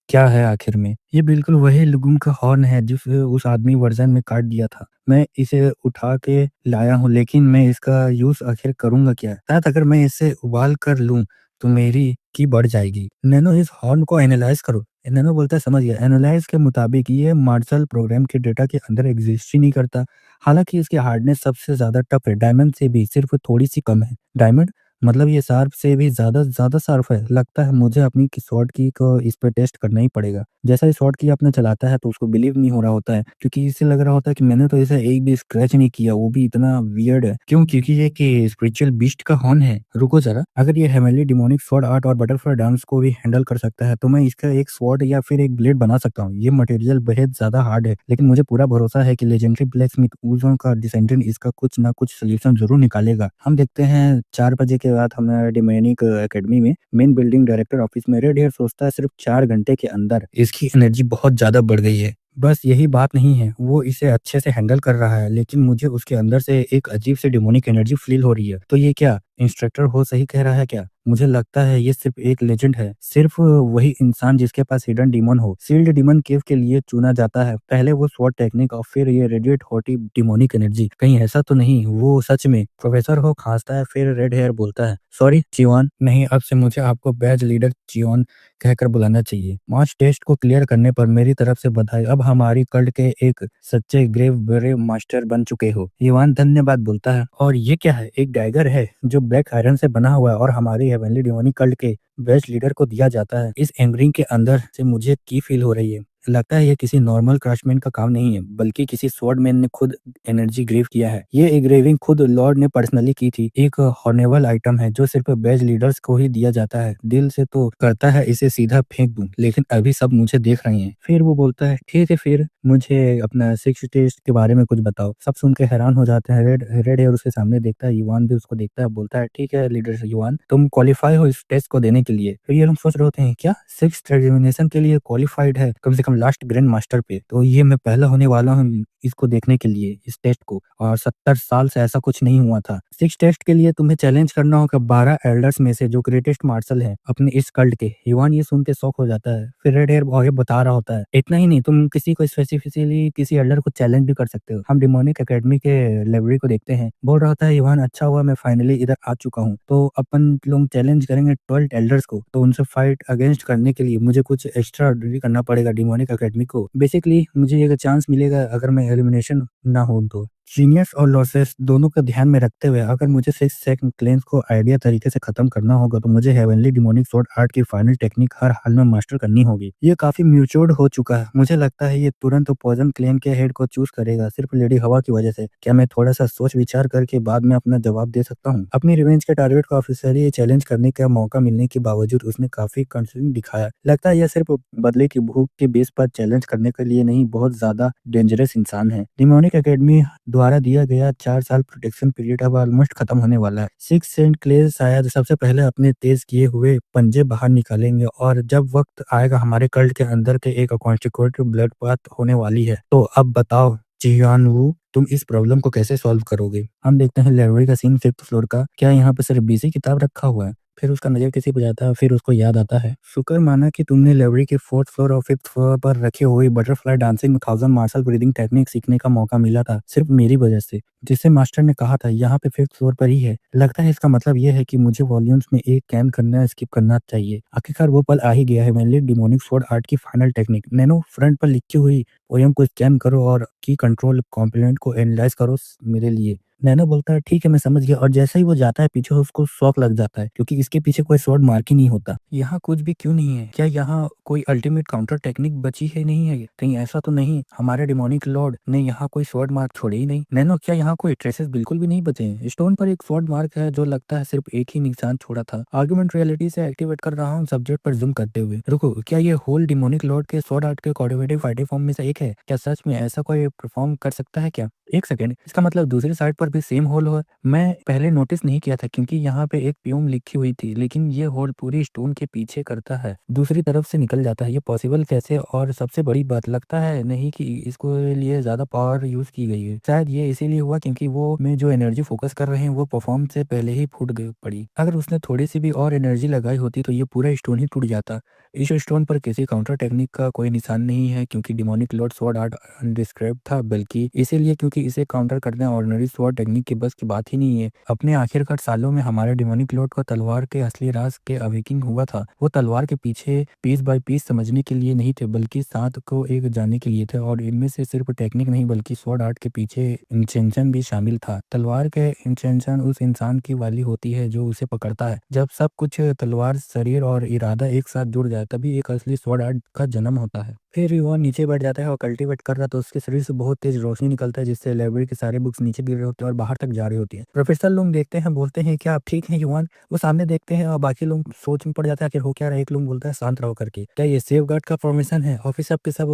क्या है आखिर में? ये बिल्कुल वही लुगुम का हॉर्न है जिसे उस आदमी वर्ज़न में काट दिया था। मैं इसे उठा के लाया हूँ, लेकिन मैं इसका यूज़ आखिर करूँगा क्या? शायद अगर मैं इसे उबाल कर लूँ तो मेरी की बढ़ जाएगी। नैनो इस हॉर्न को एनालाइज़ करो। नैनो बोलता है समझ गया। एनालाइज़ के मुताबिक ये मार्शल प्रोग्राम के डेटा के अंदर एग्ज़िस्ट ही नहीं करता। हालाँकि इसकी हार्डनेस सबसे ज़्यादा टफ़ है, डायमंड से भी सिर्फ़ थोड़ी-सी कम है। डायमंड? मतलब ये शार्प से भी ज़्यादा ज़्यादा शार्प है। लगता है मुझे अपनी की स्वॉर्ड की को इस पे टेस्ट करना ही पड़ेगा। जैसा ही स्वॉर्ड की अपना चलाता है तो उसको बिलीव नहीं हो रहा होता है, क्योंकि इसे लग रहा होता है कि मैंने तो इसे एक भी स्क्रैच नहीं किया, वो भी इतना वियर्ड है। क्यों? क्योंकि ये कि स्पिरिचुअल बीस्ट का हॉर्न है। रुको ज़रा, अगर ये हेवनली डेमोनिक स्वॉर्ड आर्ट और बटरफ्लाई डांस को भी हैंडल कर सकता है, तो मैं इसका एक स्वॉर्ड या फिर एक ब्लेड बना सकता हूँ। ये मटेरियल बेहद ज़्यादा हार्ड है, लेकिन मुझे पूरा भरोसा है कि लेजेंडरी ब्लैकस्मिथ ऊज़ों का डिसेंडेंट इसका कुछ ना कुछ सॉल्यूशन ज़रूर निकालेगा। हम देखते हैं 4 बजे के बाद हमारे डेमोनिक एकेडमी में मेन बिल्डिंग डायरेक्टर ऑफिस में रेड हेयर सोचता है सिर्फ 4 घंटे के अंदर इसकी एनर्जी बहुत ज़्यादा बढ़ गई है। बस यही बात नहीं है, वो इसे अच्छे से हैंडल कर रहा है, लेकिन मुझे उसके अंदर से एक अजीब सी डेमोनिक एनर्जी फ़ील हो रही है। तो ये क्या इंस्ट्रक्टर हो सही कह रहा है क्या? मुझे लगता है ये सिर्फ एक लेजेंड है, सिर्फ वही इंसान जिसके पास हिडन डीमन हो, सील्ड डीमन केव के लिए चुना जाता है। पहले वो स्वॉर्ड टेक्निक और फिर ये रेडिएट हॉटी डेमोनिक एनर्जी। कहीं ऐसा तो नहीं वो सच में प्रोफेसर हो खांसता है, फिर रेड हेयर बोलता है, सॉरी चियोन, नहीं अब से मुझे आपको बैच लीडर चियोन कहकर बुलाना चाहिए। मार्च टेस्ट को क्लियर करने पर मेरी तरफ से बधाई। अब हमारी कल्ट के एक सच्चे ग्रेव ब्रेव मास्टर बन चुके हो। युवान धन्यवाद बोलता है। और ये क्या है? एक डैगर है जो ब्लैक आयरन से बना हुआ है और हमारी हेवनली डिवानी कल्ट के बेस्ट लीडर को दिया जाता है। इस एंगरिंग के अंदर से मुझे की फील हो रही है। लगता है ये किसी नॉर्मल क्राफ्ट्समैन का काम नहीं है, बल्कि किसी स्वॉर्डमैन ने खुद एनर्जी ग्रेव किया है। ये एंग्रेविंग खुद लॉर्ड ने पर्सनली की थी। एक हॉर्नेबल आइटम है जो सिर्फ बेज लीडर्स को ही दिया जाता है। दिल से तो करता है इसे सीधा फेंक दूं, लेकिन अभी सब मुझे देख रहे हैं। फिर वो बोलता है ठीक है, फिर मुझे अपना सिक्स टेस्ट के बारे में कुछ बताओ। सब सुन के हैरान हो जाते हैं। रेड रेड एयर उसके सामने देखता है, युवान भी उसको देखता है, बोलता है ठीक है लीडर युवान, तुम क्वालिफाई हो इस टेस्ट को देने के लिए। फिर ये लोग सोच रहे होते हैं क्या सिक्स एलिमिनेशन के लिए क्वालिफाइड है, कम से कम लास्ट ग्रैंड मास्टर पे, तो ये मैं पहला होने वाला हूँ इसको देखने के लिए, इस टेस्ट को। और 70 साल से ऐसा कुछ नहीं हुआ था। सिक्स टेस्ट के लिए तुम्हें चैलेंज करना होगा 12 एल्डर्स में से जो ग्रेटेस्ट मार्शल है अपने इस कल्ट के। युवान ये सुन के शॉक हो जाता है। फिर रेड हेयर आगे बता रहा होता है इतना ही नहीं, तुम किसी को स्पेसिफिकली किसी एल्डर को चैलेंज भी कर सकते हो। हम डिमोनिक एकेडमी के लाइब्रेरी को देखते हैं। बोल रहा था युवान अच्छा हुआ मैं फाइनली इधर आ चुका हूँ। तो अपन लोग चैलेंज करेंगे 12 एल्डर्स को, तो उनसे फाइट अगेंस्ट करने के लिए मुझे कुछ एक्स्ट्रा ऑर्डिनरी करना पड़ेगा डिमोनिक एकेडमी को। बेसिकली मुझे एक चांस मिलेगा अगर मैं एलिमिनेशन ना हो तो। जीनियस और लॉसेस दोनों को ध्यान में रखते हुए अगर मुझे 6 सेकंड क्लेंस को आइडिया तरीके से खत्म करना होगा तो मुझे हेवनली डिमोनिक स्वॉर्ड आर्ट की फाइनल टेक्निक हर हाल में मास्टर करनी होगी। ये काफी म्यूच्योर्ड हो चुका है। मुझे लगता है ये तुरंत पॉइजन क्लेन के हेड को चूज करेगा सिर्फ लेडी हवा की वजह से। क्या मैं थोड़ा सा सोच विचार करके बाद में अपना जवाब दे सकता हूँ? अपनी रिवेंज के टारगेट को ऑफिशियली चैलेंज करने का मौका मिलने के बावजूद उसने काफी कंसर्न दिखाया। लगता है यह सिर्फ बदले की भूख के बेस पर चैलेंज करने के लिए नहीं, बहुत ज्यादा डेंजरस इंसान है। डिमोनिक एकेडमी द्वारा दिया गया 4 साल प्रोटेक्शन पीरियड अब ऑलमोस्ट खत्म होने वाला है। सिक्स सेंट क्ले शायद सबसे पहले अपने तेज किए हुए पंजे बाहर निकालेंगे और जब वक्त आएगा हमारे कल्ट के अंदर के एक कॉन्स्टिट्यूटिव ब्लड बाथ होने वाली है। तो अब बताओ जियान वू, तुम इस प्रॉब्लम को कैसे सॉल्व करोगे? हम देखते हैं लाइब्रेरी का सीन 5th फ्लोर का। क्या यहाँ पे सिर्फ बीसी किताब रखा हुआ है? फिर उसका नज़र किसी पे जाता है, फिर उसको याद आता है, शुक्र माना कि तुमने लाइब्रेरी के 4th फ्लोर और 5th फ्लोर पर रखे हुए बटरफ्लाई डांसिंग में 1000 मार्शल ब्रीदिंग टेक्निक सीखने का मौका मिला था, सिर्फ मेरी वजह से। जिसे मास्टर ने कहा था यहाँ पे 5th फ्लोर पर ही है। लगता है इसका मतलब ये है कि मुझे वॉल्यूम्स में एक कैन करना स्किप करना चाहिए। आखिरकार वो पल आ ही गया है, मेरे लिए डिमोनिक स्वॉर्ड आर्ट की फाइनल टेक्निक। नैनो फ्रंट पर लिखी हुई पोयम को स्कैन करो और की कंट्रोल कॉम्पोनेंट को एनालाइज करो मेरे लिए। नैनो बोलता है ठीक है मैं समझ गया, और जैसे ही वो जाता है पीछे उसको शौक लग जाता है क्योंकि इसके पीछे कोई स्वॉर्ड मार्क ही नहीं होता। यहाँ कुछ भी क्यों नहीं है? क्या यहाँ कोई अल्टीमेट काउंटर टेक्निक बची है नहीं है? कहीं ऐसा तो नहीं हमारे डिमोनिक लॉर्ड ने यहाँ कोई स्वॉर्ड मार्क छोड़े ही नहीं? नैनो क्या यहाँ कोई ट्रेसेस बिल्कुल भी नहीं बचे हैं? स्टोन पर एक स्वॉर्ड मार्क है जो लगता है सिर्फ एक ही निशान छोड़ा था। आर्गुमेंट रियलिटी से एक्टिवेट कर रहा हूँ सब्जेक्ट पर जूम करते हुए। रुको, क्या ये होल डिमोनिक लॉर्ड के स्वॉर्ड आर्ट के कोऑर्डिनेटिव फाइटिंग फॉर्म में से एक है? क्या सच में ऐसा कोई परफॉर्म कर सकता है क्या? एक सेकंड, इसका मतलब दूसरी साइड पर भी सेम होल हो? मैं पहले नोटिस नहीं किया था क्योंकि यहाँ पे एक प्यूम लिखी हुई थी, लेकिन ये होल पूरी स्टोन के पीछे करता है, दूसरी तरफ से निकल जाता है। ये पॉसिबल कैसे? और सबसे बड़ी बात, लगता है नहीं कि इसको लिए ज्यादा पावर यूज की गई है। शायद ये इसीलिए हुआ क्योंकि वो में जो एनर्जी फोकस कर रहे हैं वो परफॉर्म से पहले ही फूट गई पड़ी। अगर उसने थोड़ी सी भी और एनर्जी लगाई होती तो ये पूरा स्टोन ही टूट जाता। इस स्टोन पर किसी काउंटर टेक्निक का कोई निशान नहीं है क्योंकि डिमोनिक लॉर्ड स्वॉर्ड आर्ट अनडिस्क्राइब्ड था, बल्कि इसीलिए क्योंकि इसे काउंटर करना ऑर्डिनरी स्वॉर्ड टेक्निक के बस की बात ही नहीं है। अपने आखिरकार सालों में हमारे डिमोनिक लॉर्ड को तलवार के असली राज के अवेकिंग हुआ था। वो तलवार के पीछे पीस बाय पीस समझने के लिए नहीं थे, बल्कि साथ को एक जानने के लिए थे, और इनमें से सिर्फ टेक्निक नहीं बल्कि स्वॉर्ड आर्ट के पीछे इंटेंशन भी शामिल था। तलवार के इंटेंशन उस इंसान की वाली होती है जो उसे पकड़ता है। जब सब कुछ तलवार, शरीर और इरादा एक साथ जुड़ जाए तभी एक असली स्वॉर्ड आर्ट का जन्म होता है। फिर वो नीचे बैठ जाता है और कल्टीवेट कर रहा तो उसके शरीर से बहुत तेज रोशनी निकलता है जिससे लाइब्रेरी के सारे बुक्स नीचे गिर रहे होते हैं और बाहर तक जा रही होती है। प्रोफेसर लोग देखते हैं, बोलते हैं क्या आप ठीक हैं युवान? वो सामने देखते हैं और बाकी लोग सोच में पड़ जाता है आखिर हो क्या रहा है। एक लोग बोलता है शांत रहो करके, क्या ये सेफ गार्ड का फॉर्मेशन है? और फिर सब के सब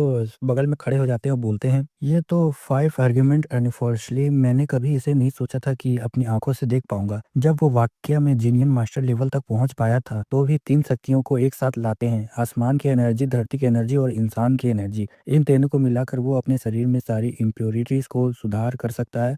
बगल में खड़े हो जाते हैं और बोलते हैं ये तो 5 आर्ग्यूमेंट। अनफॉर्चुनेटली मैंने कभी इसे नहीं सोचा था कि अपनी आंखों से देख पाऊंगा। जब वो वाक्य में जीनियन मास्टर लेवल तक पहुंच पाया था तो भी 3 शक्तियों को एक साथ लाते हैं, आसमान की एनर्जी, धरती की एनर्जी और इंसान की एनर्जी। इन तीनों को मिलाकर वो अपने शरीर में सारी इम्प्योरिटीज को सुधार कर सकता है।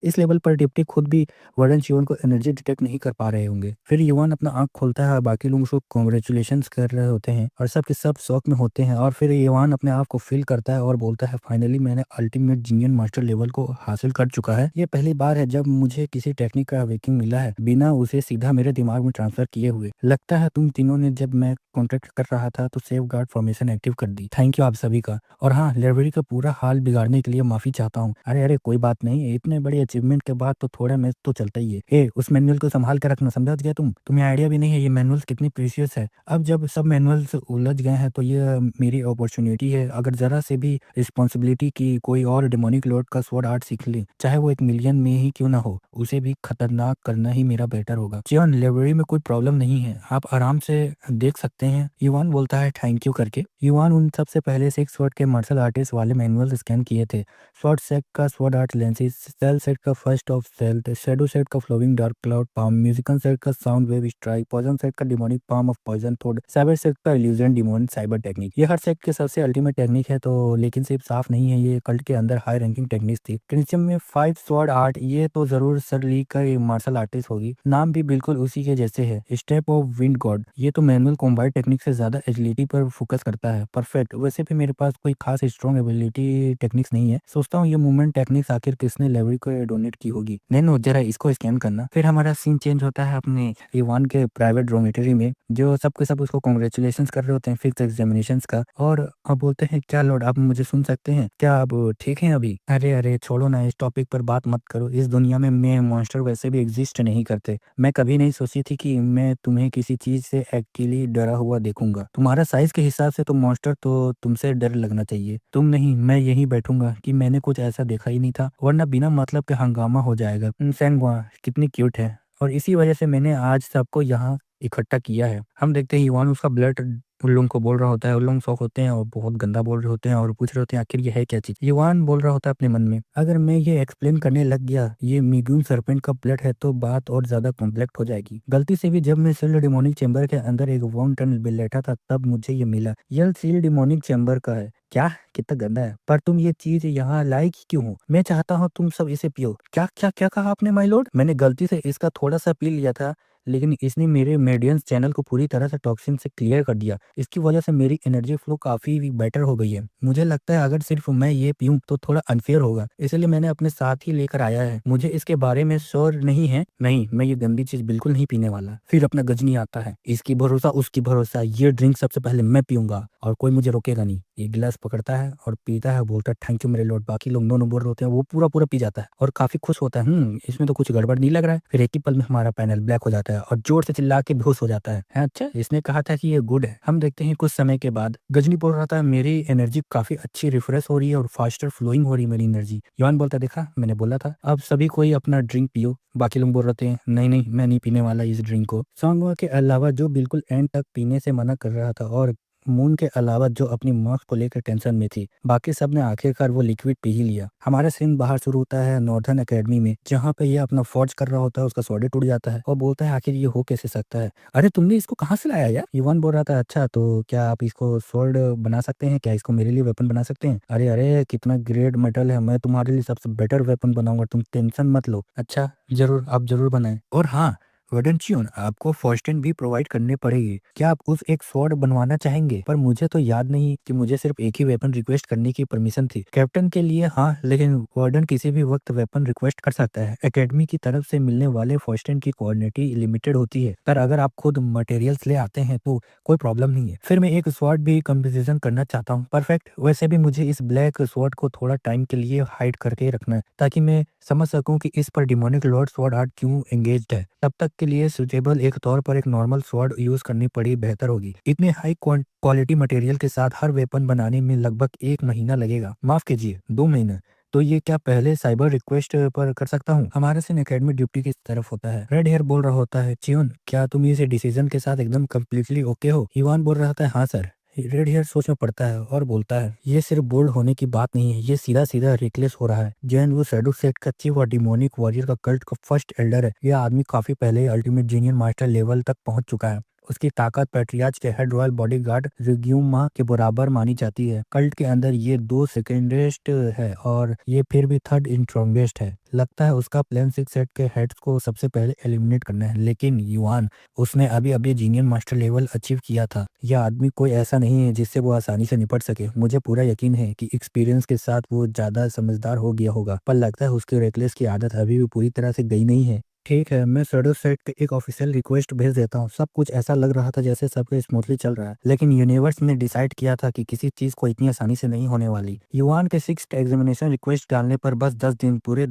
इस लेवल पर डिप्टी खुद भी वरुण शिवन को एनर्जी डिटेक्ट नहीं कर पा रहे होंगे। फिर युवान अपना आंख खोलता है और बाकी लोग उसको कॉन्ग्रेचुलेशन कर रहे होते हैं और सब के सब शौक में होते हैं, और फिर युवान अपने आप को फील करता है और बोलता है फाइनली मैंने अल्टीमेट जीनियन मास्टर लेवल को हासिल कर चुका है। ये पहली बार है जब मुझे किसी टेक्निक का अवेकिंग मिला है बिना उसे सीधा मेरे दिमाग में ट्रांसफर किए हुए। लगता है तुम तीनों ने जब मैं कॉन्ट्रैक्ट कर रहा था तो सेफ गार्ड फॉर्मेशन एक्टिव कर दी। थैंक यू आप सभी का। और हाँ, लाइब्रेरी का पूरा हाल बिगाड़ने के लिए माफी चाहता हूँ। अरे अरे कोई बात नहीं, इतने बड़े अचीवमेंट के बाद तो थोड़ा मैच तो चलता ही है। उस मैनुअल को संभाल कर रखना, समझा गया? तुम्हें आइडिया भी नहीं है ये मैनुअल कितनी प्रीशियस है। अब जब सब मैनुअल्स उलझ गए हैं तो ये मेरी अपॉर्चुनिटी है। अगर जरा से भी रिस्पॉन्सिबिलिटी की कोई और डिमोनिक लॉर्ड का स्वॉर्ड आर्ट सीख ले, चाहे वो 1 मिलियन में ही क्यों ना हो, उसे भी खतरनाक करना ही मेरा बेटर होगा। चियन, लाइब्रेरी में कोई प्रॉब्लम नहीं है, आप आराम से देख सकते हैं। युवान बोलता है थैंक यू करके। युवान उन सबसे पहले से एक स्वॉर्ड के मार्शल आर्टिस्ट वाले मैनुअल स्कैन किए थे। स्वॉर्ड सेट का sword art lances, sail set का first of sail, shadow set का flowing dark cloud palm, musical set का sound wave strike, poison set का demonic palm of poison toad, cyber set का illusion demon cyber technique. ये हर set के सबसे ultimate technique है, तो लेकिन सिर्फ साफ नहीं है, ये कल्ट के अंदर हाई रैंकिंग टेक्निक थी। क्रिंचियम में 5 स्वॉर्ड आर्ट, ये तो जरूर सर ली का मार्शल आर्टिस्ट होगी, नाम भी बिल्कुल उसी के जैसे है। स्टेप ऑफ विंड गॉड, ये तो मैनुअल कॉम्बाइट टेक्निक से ज्यादा एजिलिटी पर फोकस करता है। परफेक्ट। वैसे भी मेरे पास कोई खास स्ट्रॉन्ग एबिलिटी टेक्निक्स नहीं है, सोचता हूँ ये मूवमेंट टेक्निक्स आखिर किसने लाइब्रेरी को डोनेट की होगी। नैनो जरा इसको स्कैन करना। फिर हमारा सीन चेंज होता है अपने इवान के प्राइवेट डॉर्मेटरी में, जो सब के सब उसको कांग्रेचुलेशंस कर रहे होते हैं फिफ्थ एग्जामिनेशंस का। और अब बोलते हैं, क्या लॉर्ड आप मुझे सुन सकते हैं? क्या आप ठीक हैं अभी? अरे अरे छोड़ो ना, इस टॉपिक पर बात मत करो। इस दुनिया में मैं मॉन्स्टर वैसे भी एग्जिस्ट नहीं करते। मैं कभी नहीं सोची थी कि मैं तुम्हें किसी चीज से एक्चुअली डरा हुआ देखूंगा। तुम्हारा साइज के हिसाब से तो मॉन्स्टर तो तुमसे डर लगना चाहिए। तुम नहीं, मैं यहीं बैठूंगा कि मैंने कुछ ऐसा देखा ही नहीं था, वरना बिना मतलब के हंगामा हो जाएगा। सैंगवा कितनी क्यूट है, और इसी वजह से मैंने आज सबको यहाँ इकट्ठा किया है। हम देखते हैं युवान उसका ब्लड उन लोगों को बोल रहा होता है। उन लोग शौक होते हैं और बहुत गंदा बोल रहे होते हैं और पूछ रहे होते हैं आखिर ये है क्या चीज। युवान बोल रहा होता है अपने मन में, अगर मैं ये एक्सप्लेन करने लग गया ये मिगुन सरपेंट का ब्लड है तो बात और ज्यादा कॉम्प्लेक्स हो जाएगी। गलती से भी जब मैं सील डिमोनिक चैम्बर के अंदर एक वॉन टनल में बैठा था तब मुझे ये मिला। यह सील डिमोनिक चैम्बर का है। क्या? कितना गंदा है। पर तुम ये चीज यहाँ लायक क्यों हो? मैं चाहता हूँ तुम सब इसे पियो। क्या क्या क्या कहा आपने माय लॉर्ड? मैंने गलती से इसका थोड़ा सा पी लिया था, लेकिन इसने मेरे मेडियंस चैनल को पूरी तरह से टॉक्सिन से क्लियर कर दिया। इसकी वजह से मेरी एनर्जी फ्लो काफी बेटर हो गई है। मुझे लगता है अगर सिर्फ मैं ये पीऊं तो थोड़ा अनफेयर होगा, इसलिए मैंने अपने साथ ही लेकर आया है। मुझे इसके बारे में श्योर नहीं है। नहीं, मैं ये गंदी चीज बिल्कुल नहीं पीने वाला। फिर अपना गजनी आता है, इसकी भरोसा उसकी भरोसा, ये ड्रिंक सबसे पहले मैं पीऊंगा और कोई मुझे रोकेगा नहीं। ये गिलास पकड़ता है और पीता है, बोलता है थैंक यू मेरे लॉर्ड। बाकी लोग नो नो बोल रहे होते हैं, वो पूरा पूरा पी जाता है और काफी खुश होता है। इसमें तो कुछ गड़बड़ नहीं लग रहा है। फिर एक ही पल में हमारा पैनल ब्लैक हो जाता है और जोर से चिल्ला के बेहोश हो जाता है। अच्छा, इसने कहा था कि ये गुड है। हम देखते हैं कुछ समय के बाद गजनी बोल रहा था मेरी एनर्जी काफी अच्छी रिफ्रेश हो रही है और फास्टर फ्लोइंग हो रही है मेरी एनर्जी। योहान बोलता है, देखा मैंने बोला था। अब सभी कोई अपना ड्रिंक पियो। बाकी लोग बोल रहे हैं नहीं नहीं मैं नहीं पीने वाला इस ड्रिंक को। सॉन्ग के अलावा जो बिल्कुल एंड तक पीने से मना कर रहा था, और मून के अलावा जो अपनी मार्क्स को लेकर टेंशन में थी। बाकी सब ने आखिरकार वो लिक्विड पी ही लिया। हमारा सीन बाहर शुरू होता है नॉर्दर्न एकेडमी में, जहाँ पे ये अपना फॉर्ज कर रहा होता है। उसका स्वॉर्ड टूट जाता है और बोलता है आखिर ये हो कैसे सकता है? अरे तुमने इसको कहाँ से लाया यार? इवान बोल रहा था, अच्छा तो क्या आप इसको स्वॉर्ड बना सकते हैं? क्या इसको मेरे लिए वेपन बना सकते हैं? अरे अरे कितना ग्रेट मेटल है, मैं तुम्हारे लिए सबसे बेटर वेपन बनाऊंगा, तुम टेंशन मत लो। अच्छा जरूर, आप जरूर बनाएं। और हाँ वेडेंशियन, आपको फर्स्ट एड भी प्रोवाइड करने पड़ेगी। क्या आप उस एक स्वॉर्ड बनवाना चाहेंगे? पर मुझे तो याद नहीं कि मुझे सिर्फ एक ही वेपन रिक्वेस्ट करने की परमिशन थी। कैप्टन के लिए हाँ, लेकिन वार्डन किसी भी वक्त वेपन रिक्वेस्ट कर सकता है। एकेडमी की तरफ से मिलने वाले फर्स्ट एड की क्वांटिटी लिमिटेड होती है, पर अगर आप खुद मटेरियल्स ले आते हैं तो कोई प्रॉब्लम नहीं है। फिर मैं एक स्वॉर्ड भी कंपोजिशन करना चाहता हूँ। परफेक्ट। वैसे भी मुझे इस ब्लैक स्वॉर्ड को थोड़ा टाइम के लिए हाइड करके रखना है, ताकि मैं समझ सकूं कि इस पर डिमोनिक लॉर्ड स्वॉर्ड आर्ट क्यों एंगेज्ड है। तब तक के लिए सुटेबल एक तौर पर एक नॉर्मल स्वॉर्ड यूज करनी पड़ी बेहतर होगी। इतने हाई क्वालिटी मटेरियल के साथ हर वेपन बनाने में लगभग 1 महीना लगेगा। माफ कीजिए, 2 महीना। तो ये क्या पहले साइबर रिक्वेस्ट पर कर सकता हूँ? हमारे सिन एकेडमी ड्यूटी की तरफ होता है। रेड हेयर बोल रहा होता है, चियोन क्या तुम इस डिसीजन के साथ एकदम कम्प्लीटली ओके हो? इवान बोल रहा था, हाँ सर। रेड हेयर सोच में पड़ता है और बोलता है, ये सिर्फ बोल्ड होने की बात नहीं है, ये सीधा सीधा रिकलेस हो रहा है। जैन वो शैडो सेट का चीफ और डिमोनिक वॉरियर का कल्ट का फर्स्ट एल्डर है। यह आदमी काफी पहले अल्टीमेट जीनियन मास्टर लेवल तक पहुंच चुका है। उसकी ताकत पैट्रियार्च के हेड रॉयल बॉडीगार्ड रिग्यूमा के बराबर मानी जाती है। कल्ट के अंदर ये 2 सेकेंडेस्ट है और ये फिर भी थर्ड स्ट्रॉन्गेस्ट है। लगता है उसका प्लान 6 सेट के हेड्स को सबसे पहले एलिमिनेट करना है। लेकिन युआन, उसने अभी अभी जीनियन मास्टर लेवल अचीव किया था। यह आदमी कोई ऐसा नहीं है जिससे वो आसानी से निपट सके। मुझे पूरा यकीन है कि एक्सपीरियंस के साथ वो ज्यादा समझदार हो गया होगा, पर लगता है उसकी रेकलेस की आदत अभी भी पूरी तरह से गई नहीं है। ठीक है, मैं शैडो सेट पे एक ऑफिशियल रिक्वेस्ट भेज देता हूँ। सब कुछ ऐसा लग रहा था जैसे सब कुछ स्मूथली चल रहा है, लेकिन यूनिवर्स ने डिसाइड किया था कि किसी चीज को इतनी आसानी से नहीं होने वाली। युवान के 6th एग्जामिनेशन रिक्वेस्ट डालने पर बस 10 दिन, पूरे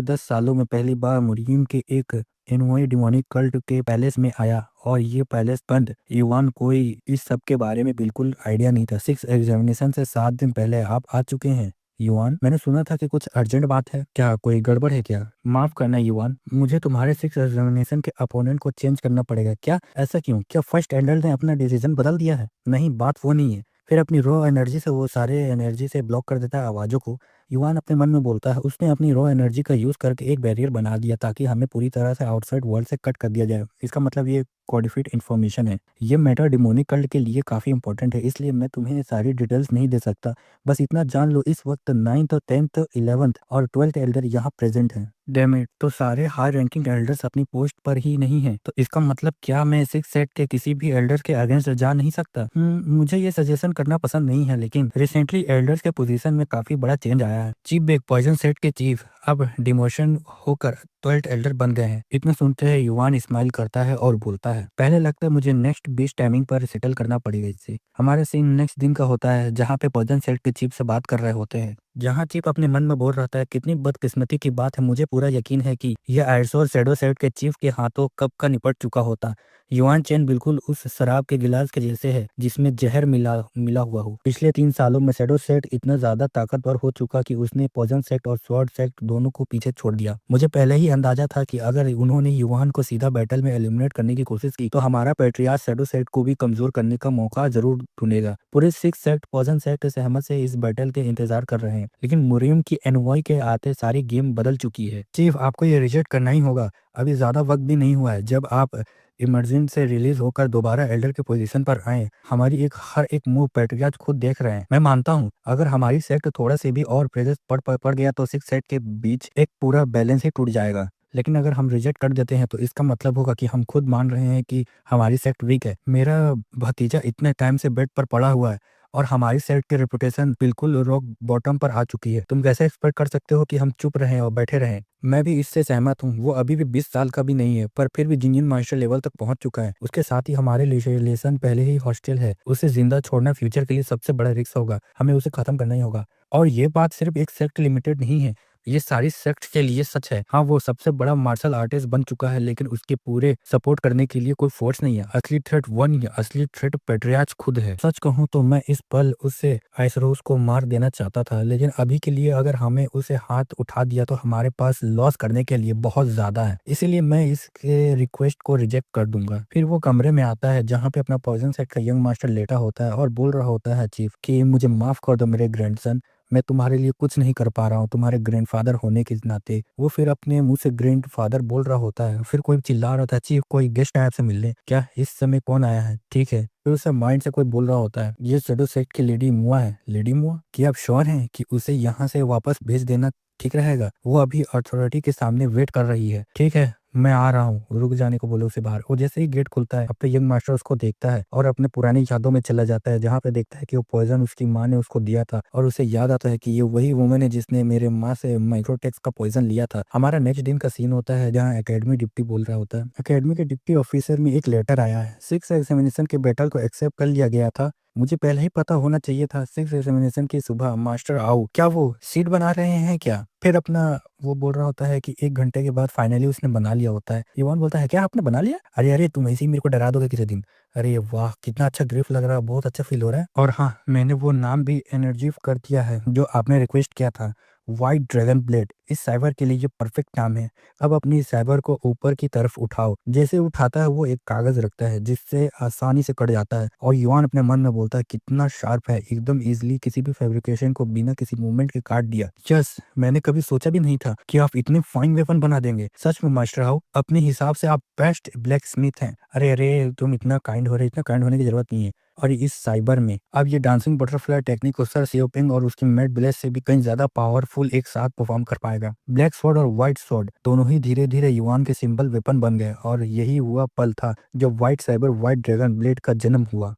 10 सालों में पहली बार मुरीम के एक एनोई डिमोनिक कल्ट के पैलेस में आया, और ये पैलेस बंद। युवान कोई इस सब के बारे में बिल्कुल आइडिया नहीं था। 6 एग्जामिनेशन से 7 दिन पहले आप आ चुके हैं। युवान, मैंने सुना था कि कुछ अर्जेंट बात है, क्या कोई गड़बड़ है क्या? माफ करना युवान, मुझे तुम्हारे 6 एग्जामिनेशन के अपोनेंट को चेंज करना पड़ेगा। क्या? ऐसा क्यों? क्या फर्स्ट एंडल ने अपना डिसीजन बदल दिया है? नहीं, बात वो नहीं है। फिर अपनी रॉ एनर्जी से वो सारे एनर्जी से ब्लॉक कर देता है आवाजों को। युवान अपने मन में बोलता है, उसने अपनी रॉ एनर्जी का यूज करके एक बैरियर बना दिया ताकि हमें पूरी तरह से आउटसाइड वर्ल्ड से कट कर दिया जाए। इसका मतलब ये कोडिफाइड इन्फॉर्मेशन है। ये मैटर डिमोनिक कल्ट के लिए काफी इंपॉर्टेंट है, इसलिए मैं तुम्हें सारी डिटेल्स नहीं दे सकता। बस इतना जान लो, इस वक्त 9th, 10th, 11th और 12th एल्डर यहाँ प्रेजेंट हैं। डैम इट, तो सारे हाई रैंकिंग एल्डर्स अपनी पोस्ट पर ही नहीं है। तो इसका मतलब क्या मैं 6 सेट के किसी भी एल्डर के अगेंस्ट जा नहीं सकता? मुझे ये सजेशन करना पसंद नहीं है, लेकिन रिसेंटली एल्डर्स के पोजीशन में काफी बड़ा चेंज आया है। चीफ बेक, पॉइजन सेट के चीफ, अब डिमोशन होकर 12th एल्डर बन गए हैं। इतना सुनते हैं युवान स्माइल करता है और बोलता है, पहले लगता है मुझे नेक्स्ट बीच टाइमिंग पर सेटल करना पड़ेगा इससे। हमारा सीन नेक्स्ट दिन का होता है जहाँ पे पॉइजन सेट के चीफ से बात कर रहे होते हैं। जहाँ चीफ अपने मन में बोल रहता है, कितनी बदकिस्मती की बात है, मुझे पूरा यकीन है कि यह आइसो और शैडो सेट के चीफ के हाथों कब का निपट चुका होता। युआन चेन बिल्कुल उस शराब के गिलास के जैसे है जिसमें जहर मिला मिला हुआ हो। पिछले 3 सालों में शैडो सेट इतना ज्यादा ताकतवर हो चुका कि उसने पॉइजन सेट और स्वॉर्ड सेट दोनों को पीछे छोड़ दिया। मुझे पहले ही अंदाजा था कि अगर उन्होंने युवान को सीधा बैटल में एलिमिनेट करने की कोशिश की तो हमारा पैट्रियार्च शैडो सेट को भी कमजोर करने का मौका जरूर ढूंढेगा। पूरे 6 सेट पॉइजन सेट सहमत से इस बैटल के इंतजार कर रहे हैं, लेकिन मुरीम की एनवॉय के आते सारी गेम बदल चुकी है। चीफ, आपको ये रिजेक्ट करना ही होगा। अभी ज्यादा वक्त भी नहीं हुआ है। जब आप इमरजेंसी से रिलीज होकर दोबारा एल्डर के पोजीशन पर आए, हमारी हर एक मूव पैट्रियार्च खुद देख रहे हैं। मैं मानता हूँ अगर हमारी सेट थोड़ा से भी और प्रेशर पड़ गया तो 6 सेट के बीच एक पूरा बैलेंस ही टूट जाएगा। लेकिन अगर हम रिजेक्ट कर देते हैं तो इसका मतलब होगा कि हम खुद मान रहे हैं कि हमारी सेट वीक है। मेरा भतीजा इतने टाइम से बेड पर पड़ा हुआ है और हमारी सेट की रेपुटेशन बिल्कुल रॉक बॉटम पर आ चुकी है। तुम कैसे एक्सपेक्ट कर सकते हो कि हम चुप रहें और बैठे रहें? मैं भी इससे सहमत हूँ। वो अभी भी 20 साल का भी नहीं है, पर फिर भी जिंजन मास्टर लेवल तक पहुंच चुका है। उसके साथ ही हमारे रिलेशन पहले ही हॉस्टल है। उसे जिंदा छोड़ना फ्यूचर के लिए सबसे बड़ा रिस्क होगा। हमें उसे खत्म करना ही होगा। और ये बात सिर्फ एक सेक्ट लिमिटेड नहीं है, ये सारी सेक्ट के लिए सच है। हाँ, वो सबसे बड़ा मार्शल आर्टिस्ट बन चुका है, लेकिन उसके पूरे सपोर्ट करने के लिए कोई फोर्स नहीं है। असली थ्रेट वन या असली थ्रेट पेट्रियार्च खुद है। सच कहूँ तो मैं इस पल उससे आइसरोस को मार देना चाहता था, लेकिन अभी के लिए अगर हमें उसे हाथ उठा दिया तो हमारे पास लॉस करने के लिए बहुत ज्यादा है। इसीलिए मैं इसके रिक्वेस्ट को रिजेक्ट कर दूंगा। फिर वो कमरे में आता है जहाँ पे अपना पॉइजन सेट का यंग मास्टर लेटा होता है और बोल रहा होता है, चीफ कि मुझे माफ कर दो मेरे ग्रैंडसन, मैं तुम्हारे लिए कुछ नहीं कर पा रहा हूँ तुम्हारे ग्रैंडफादर होने के नाते। वो फिर अपने मुंह से ग्रैंडफादर बोल रहा होता है। फिर कोई चिल्ला रहा था, चीफ कोई गेस्ट आया आपसे मिलने, क्या इस समय कौन आया है? ठीक है। फिर उसे माइंड से कोई बोल रहा होता है, ये शैडो सेट की लेडी मुआ है। लेडी मुआ? क्या आप श्योर हैं कि उसे यहाँ से वापस भेज देना ठीक रहेगा? वो अभी अथॉरिटी के सामने वेट कर रही है। ठीक है, मैं आ रहा हूँ, रुक जाने को बोले उसे बाहर। वो जैसे ही गेट खुलता है, अपने यंग मास्टर उसको देखता है और अपने पुरानी यादों में चला जाता है, जहाँ पे देखता है कि वो पॉइजन उसकी माँ ने उसको दिया था और उसे याद आता है कि ये वही वुमन है जिसने मेरे माँ से माइक्रोटेक्स का पॉइजन लिया था। हमारा नेक्स्ट दिन का सीन होता है जहाँ एकेडमी डिप्टी बोल रहा होता है, एकेडमी के डिप्टी ऑफिसर में एक लेटर आया है। 6 एग्जामिनेशन के बैटल को एक्सेप्ट कर लिया गया था। मुझे पहले ही पता होना चाहिए था। 6 एग्जामिनेशन की सुबह मास्टर आओ, क्या वो सीट बना रहे हैं क्या? फिर अपना वो बोल रहा होता है कि 1 घंटे के बाद फाइनली उसने बना लिया होता है। इवान बोलता है, क्या आपने बना लिया? अरे अरे, तुम ऐसे ही मेरे को डरा दोगे किसी दिन। अरे वाह, कितना अच्छा ग्रिफ लग रहा है, बहुत अच्छा फील हो रहा है। और हाँ, मैंने वो नाम भी एनर्जी कर दिया है जो आपने रिक्वेस्ट किया था, व्हाइट ड्रैगन ब्लेड। इस साइबर के लिए ये परफेक्ट नाम है। अब अपनी साइबर को ऊपर की तरफ उठाओ। जैसे उठाता है वो एक कागज रखता है जिससे आसानी से कट जाता है और युवान अपने मन में बोलता है, कितना शार्प है, एकदम इजीली किसी भी फैब्रिकेशन को बिना किसी मूवमेंट के काट दिया। यस, मैंने कभी सोचा भी नहीं था कि आप इतने फाइन वेपन बना देंगे। सच में मास्टर हाउ, अपने हिसाब से आप बेस्ट ब्लैक स्मिथ हैं। अरे अरे, तुम इतना काइंड हो रहे, इतना काइंड होने की जरूरत नहीं है। और इस साइबर में अब ये डांसिंग बटरफ्लाई टेक्निक को सर सियोपिंग और उसकी मेड ब्लेस से भी कहीं ज्यादा पावरफुल एक साथ परफॉर्म कर पाएगा। ब्लैक स्वॉर्ड और व्हाइट स्वॉर्ड दोनों ही धीरे धीरे युवान के सिंपल वेपन बन गए और यही हुआ पल था जब white cyber white dragon blade का जन्म हुआ।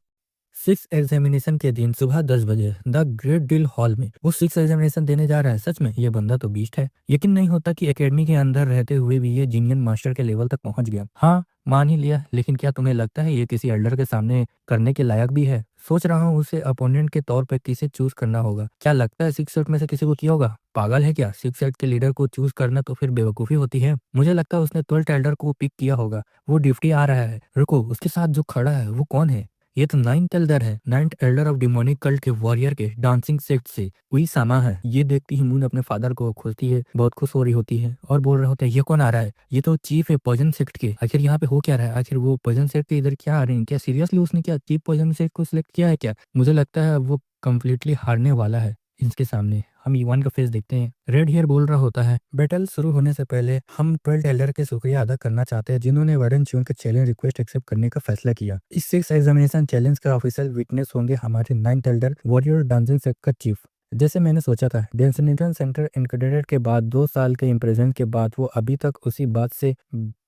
6 एग्जामिनेशन के दिन सुबह 10 बजे द ग्रेट डील हॉल में वो 6 एग्जामिनेशन देने जा रहा है। सच में ये बंदा तो बीस्ट है। यकीन नहीं होता कि एकेडमी के अंदर रहते हुए भी ये जीनियन मास्टर के लेवल तक पहुंच गया। हाँ, मान ही लिया, लेकिन क्या तुम्हें लगता है ये किसी एल्डर के सामने करने के लायक भी है? सोच रहा हूँ उसे अपोनेंट के तौर पर किसे चूज करना होगा। क्या लगता है 6 सेट में से किसी को किया होगा? पागल है क्या? 6 सेट के लीडर को चूज करना तो फिर बेवकूफी होती है। मुझे लगता है उसने 12th एल्डर को पिक किया होगा। वो डिप्टी आ रहा है। रुको, उसके साथ जो खड़ा है वो कौन है? ये तो 9th एल्डर है। 9th Elder of demonic cult के वॉरियर के डांसिंग सेक्ट से वही सामा है। ये देखती ही मून अपने फादर को खोजती है, बहुत खुश हो रही होती है और बोल रहे होते हैं, ये कौन आ रहा है? ये तो चीफ है पॉइजन सेक्ट के। आखिर यहाँ पे हो क्या रहा है? आखिर वो पॉइजन सेक्ट के इधर क्या आ रहे हैं? क्या सीरियसली उसने क्या चीफ पॉइजन सेक्ट को सिलेक्ट किया है क्या? मुझे लगता है वो कम्प्लीटली हारने वाला है इनके सामने। हम ईवान का फेस देखते हैं। रेड हेयर बोल रहा होता है, बैटल शुरू होने से पहले हम 12th एल्डर के शुक्रिया अदा करना चाहते हैं जिन्होंने वार्डन च्यून के चैलेंज रिक्वेस्ट एक्सेप्ट करने का फैसला किया। इस 6 एग्जामिनेशन चैलेंज का ऑफिशियल विटनेस होंगे हमारे 9th Elder warrior dancing sect का चीफ। जैसे मैंने सोचा था, डेंसिनेटन सेंटर इंक्रेडिटेड के बाद 2 साल के इम्प्रेजन के बाद वो अभी तक उसी बात से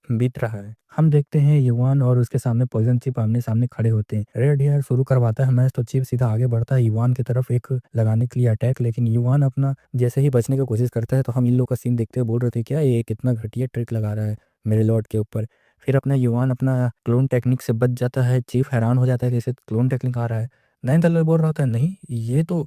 बीत रहा है। हम देखते हैं युवान और उसके सामने पॉइज़न चिप आमने-सामने खड़े होते हैं। रेड हेयर शुरू करवाता है मैच तो चिप सीधा आगे बढ़ता है युवान की तरफ एक लगाने के लिए अटैक, लेकिन युवान अपना जैसे ही बचने की कोशिश करता है तो हम इन लोग का सीन देखते हुए बोल रहे थे क्या ये कितना घटिया ट्रिक लगा रहा है मेरे लॉर्ड के ऊपर। फिर अपना युवान अपना क्लोन टेक्निक से बच जाता है, चीफ हैरान हो जाता है कि इसे क्लोन टेक्निक आ रहा है। नाइनथेलर बोल रहा होता है नहीं ये तो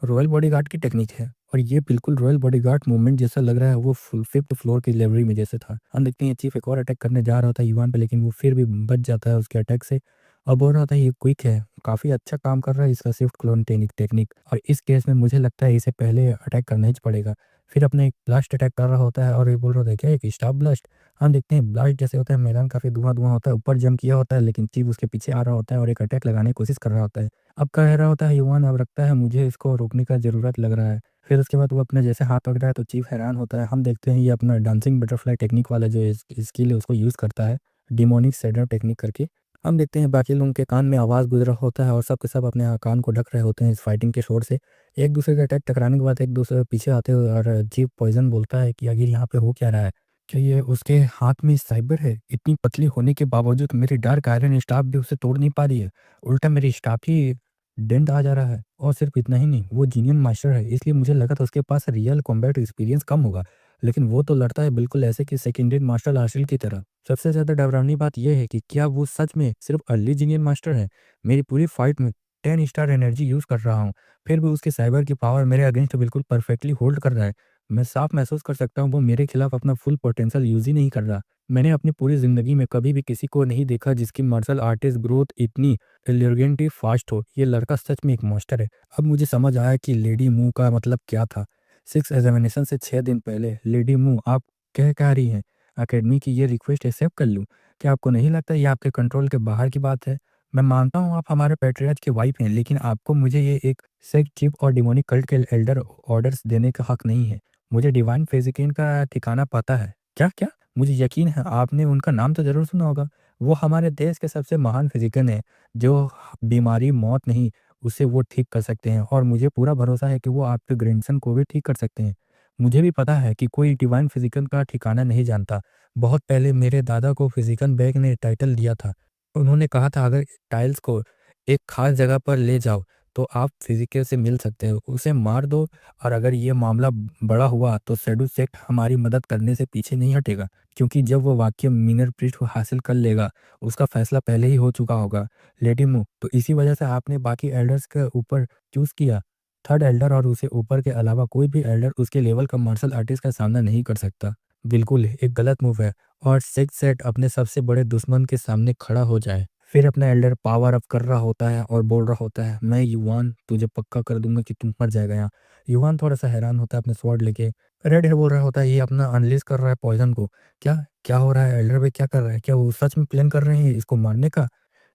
रॉयल बॉडीगार्ड की टेक्निक है और ये बिल्कुल रॉयल बॉडीगार्ड मूवमेंट जैसा लग रहा है, वो फुल 5th फ्लोर की डिलीवरी में जैसे था। हम देखते हैं चीफ एक और अटैक करने जा रहा होता है युवान पे, लेकिन वो फिर भी बच जाता है उसके अटैक से और बोल रहा होता है ये क्विक है, काफ़ी अच्छा काम कर रहा है इसका स्विफ्ट क्लोन टेक्निक और इस केस में मुझे लगता है इसे पहले अटैक करना ही पड़ेगा। फिर अपने एक ब्लास्ट अटैक कर रहा होता है और ये बोल रहा होता है क्या एक स्टाफ ब्लास्ट। हम देखते हैं ब्लास्ट जैसे होता है मैदान काफ़ी धुआं-धुआं होता है, ऊपर जंप किया होता है लेकिन चीफ उसके पीछे आ रहा होता है और एक अटैक लगाने की कोशिश कर रहा होता है। अब कह रहा होता है युवान अब लगता है मुझे इसको रोकने का ज़रूरत लग रहा है। फिर उसके बाद वो अपने जैसे हाथ पकड़ा है तो चीफ हैरान होता है। हम देखते हैं ये अपना डांसिंग बटरफ्लाई टेक्निक वाला जो स्किल है उसको यूज़ करता है, डिमोनिक शैडो टेक्निक करके। हम देखते हैं बाकी लोगों के कान में आवाज़ गुज़र रहा होता है और सब के सब अपने कान को ढक रहे होते हैं इस फाइटिंग के शोर से। एक दूसरे के अटैक टकराने के बाद एक दूसरे के पीछे आते हुए और चीफ पॉइज़न बोलता है कि आखिर यहाँ पे हो क्या रहा है? क्या ये उसके हाथ में साइबर है? इतनी पतली होने के बावजूद मेरी डार्क आयरन स्टाफ भी उसे तोड़ नहीं पा रही है। उल्टा मेरी स्टाफ ही डेंट आ जा रहा है और सिर्फ इतना ही नहीं, वो जीनियन मास्टर है इसलिए मुझे लगा था उसके पास रियल कॉम्बैट एक्सपीरियंस कम होगा, लेकिन वो तो लड़ता है बिल्कुल ऐसे कि सेकेंडरी मार्शल आर्टिस्ट की तरह। सबसे ज़्यादा डरावनी बात यह है कि क्या वो सच में सिर्फ अर्ली जीनियन मास्टर है? मेरी पूरी फाइट में 10 स्टार एनर्जी यूज़ कर रहा हूँ, फिर भी उसके साइबर की पावर मेरे अगेंस्ट बिल्कुल परफेक्टली होल्ड कर रहा है। मैं साफ महसूस कर सकता हूँ वो मेरे खिलाफ अपना फुल पोटेंशियल यूज़ ही नहीं कर रहा। मैंने अपनी पूरी ज़िंदगी में कभी भी किसी को नहीं देखा जिसकी मार्शल आर्टिस्ट ग्रोथ इतनी एलिगेंटली फास्ट हो। ये लड़का सच में एक मास्टर है। अब मुझे समझ आया कि लेडी मू का मतलब क्या था। 6 एग्ज़ामिनेशन से 6 दिन पहले लेडी मू आप क्या रही हैं? अकेडमी की ये रिक्वेस्ट एक्सेप्ट कर लूँ? क्या आपको नहीं लगता ये आपके कंट्रोल के बाहर की बात है? मैं मानता हूँ आप हमारे पैट्रियट की वाइफ़ हैं, लेकिन आपको मुझे ये एक सेक्ट चिप और डिमोनिक कल्ट के एल्डर ऑर्डर्स देने का हक नहीं है। मुझे डिवाइन फिज़िकिन का ठिकाना पता है। क्या? मुझे यकीन है आपने उनका नाम तो ज़रूर सुना होगा। वो हमारे देश के सबसे महान फिज़िशियन हैं, जो बीमारी, मौत नहीं, उसे वो ठीक कर सकते हैं और मुझे पूरा भरोसा है कि वो आपके ग्रैंडसन को भी ठीक कर सकते हैं। मुझे भी पता है कि कोई डिवाइन फिज़िशियन का ठिकाना नहीं जानता। बहुत पहले मेरे दादा को फिज़िशियन बैग ने टाइटल दिया था। उन्होंने कहा था अगर टाइल्स को एक ख़ास जगह पर ले जाओ, तो आप फिज़िशियन से मिल सकते हो। उसे मार दो और अगर ये मामला बड़ा हुआ तो शैडो सेक्ट हमारी मदद करने से पीछे नहीं हटेगा, क्योंकि जब वो वाक़ई मिनर पृष्ठ को हासिल कर लेगा, उसका फ़ैसला पहले ही हो चुका होगा। लेडी मू, तो इसी वजह से आपने बाकी एल्डर्स के ऊपर चूज़ किया। थर्ड एल्डर और उसे ऊपर के अलावा कोई भी एल्डर उसके लेवल का मार्शल आर्टिस्ट का सामना नहीं कर सकता। बिल्कुल, एक गलत मूव है और सिक्स्थ सेट अपने सबसे बड़े दुश्मन के सामने खड़ा हो जाए। फिर अपना एल्डर पावर अप कर रहा होता है और बोल रहा होता है, मैं युवान तुझे पक्का कर दूँगा कि तुम मर जाएगा यहाँ। युवान थोड़ा-सा हैरान होता है अपने स्वॉर्ड लेके। रेड हेयर बोल रहा होता है ये अपना अनलीश कर रहा है पॉइज़न को। क्या हो रहा है? एल्डर भाई क्या कर रहा है? क्या वो सच में प्लान कर रहे हैं इसको मारने का?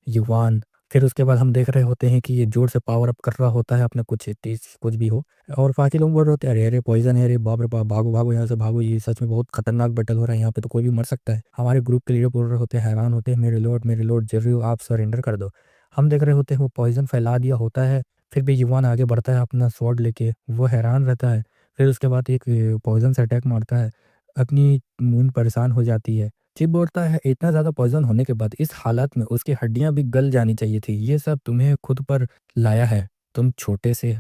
युवान। फिर उसके बाद हम देख रहे होते हैं कि ये ज़ोर से पावर अप कर रहा होता है अपना कुछ तेज़ कुछ भी हो और बाकी लोग बोल रहे होते हैं, "अरे! अरे! पॉइज़न है, अरे बाप रे बाप! भागो, भागो यहाँ से भागो, ये सच में बहुत खतरनाक बैटल हो रहा है, यहाँ पे तो कोई भी मर सकता है।" हमारे ग्रुप के लीडर बोल रहे होते हैं, हैरान होते हैं, मेरे लॉर्ड ज़रूर आप सरेंडर कर दो।" हम देख रहे होते हैं वो पॉइज़न फैला दिया होता है, फिर भी युवान आगे बढ़ता है अपना स्वॉर्ड लेके, वो हैरान रहता है। फिर उसके बाद एक पॉइज़न से अटैक मारता है, अपनी मून परेशान हो जाती है। चिप बोलता है इतना ज़्यादा पॉइज़न होने के बाद इस हालत में उसकी हड्डियाँ भी गल जानी चाहिए थी। ये सब तुम्हें खुद पर लाया है, तुम छोटे से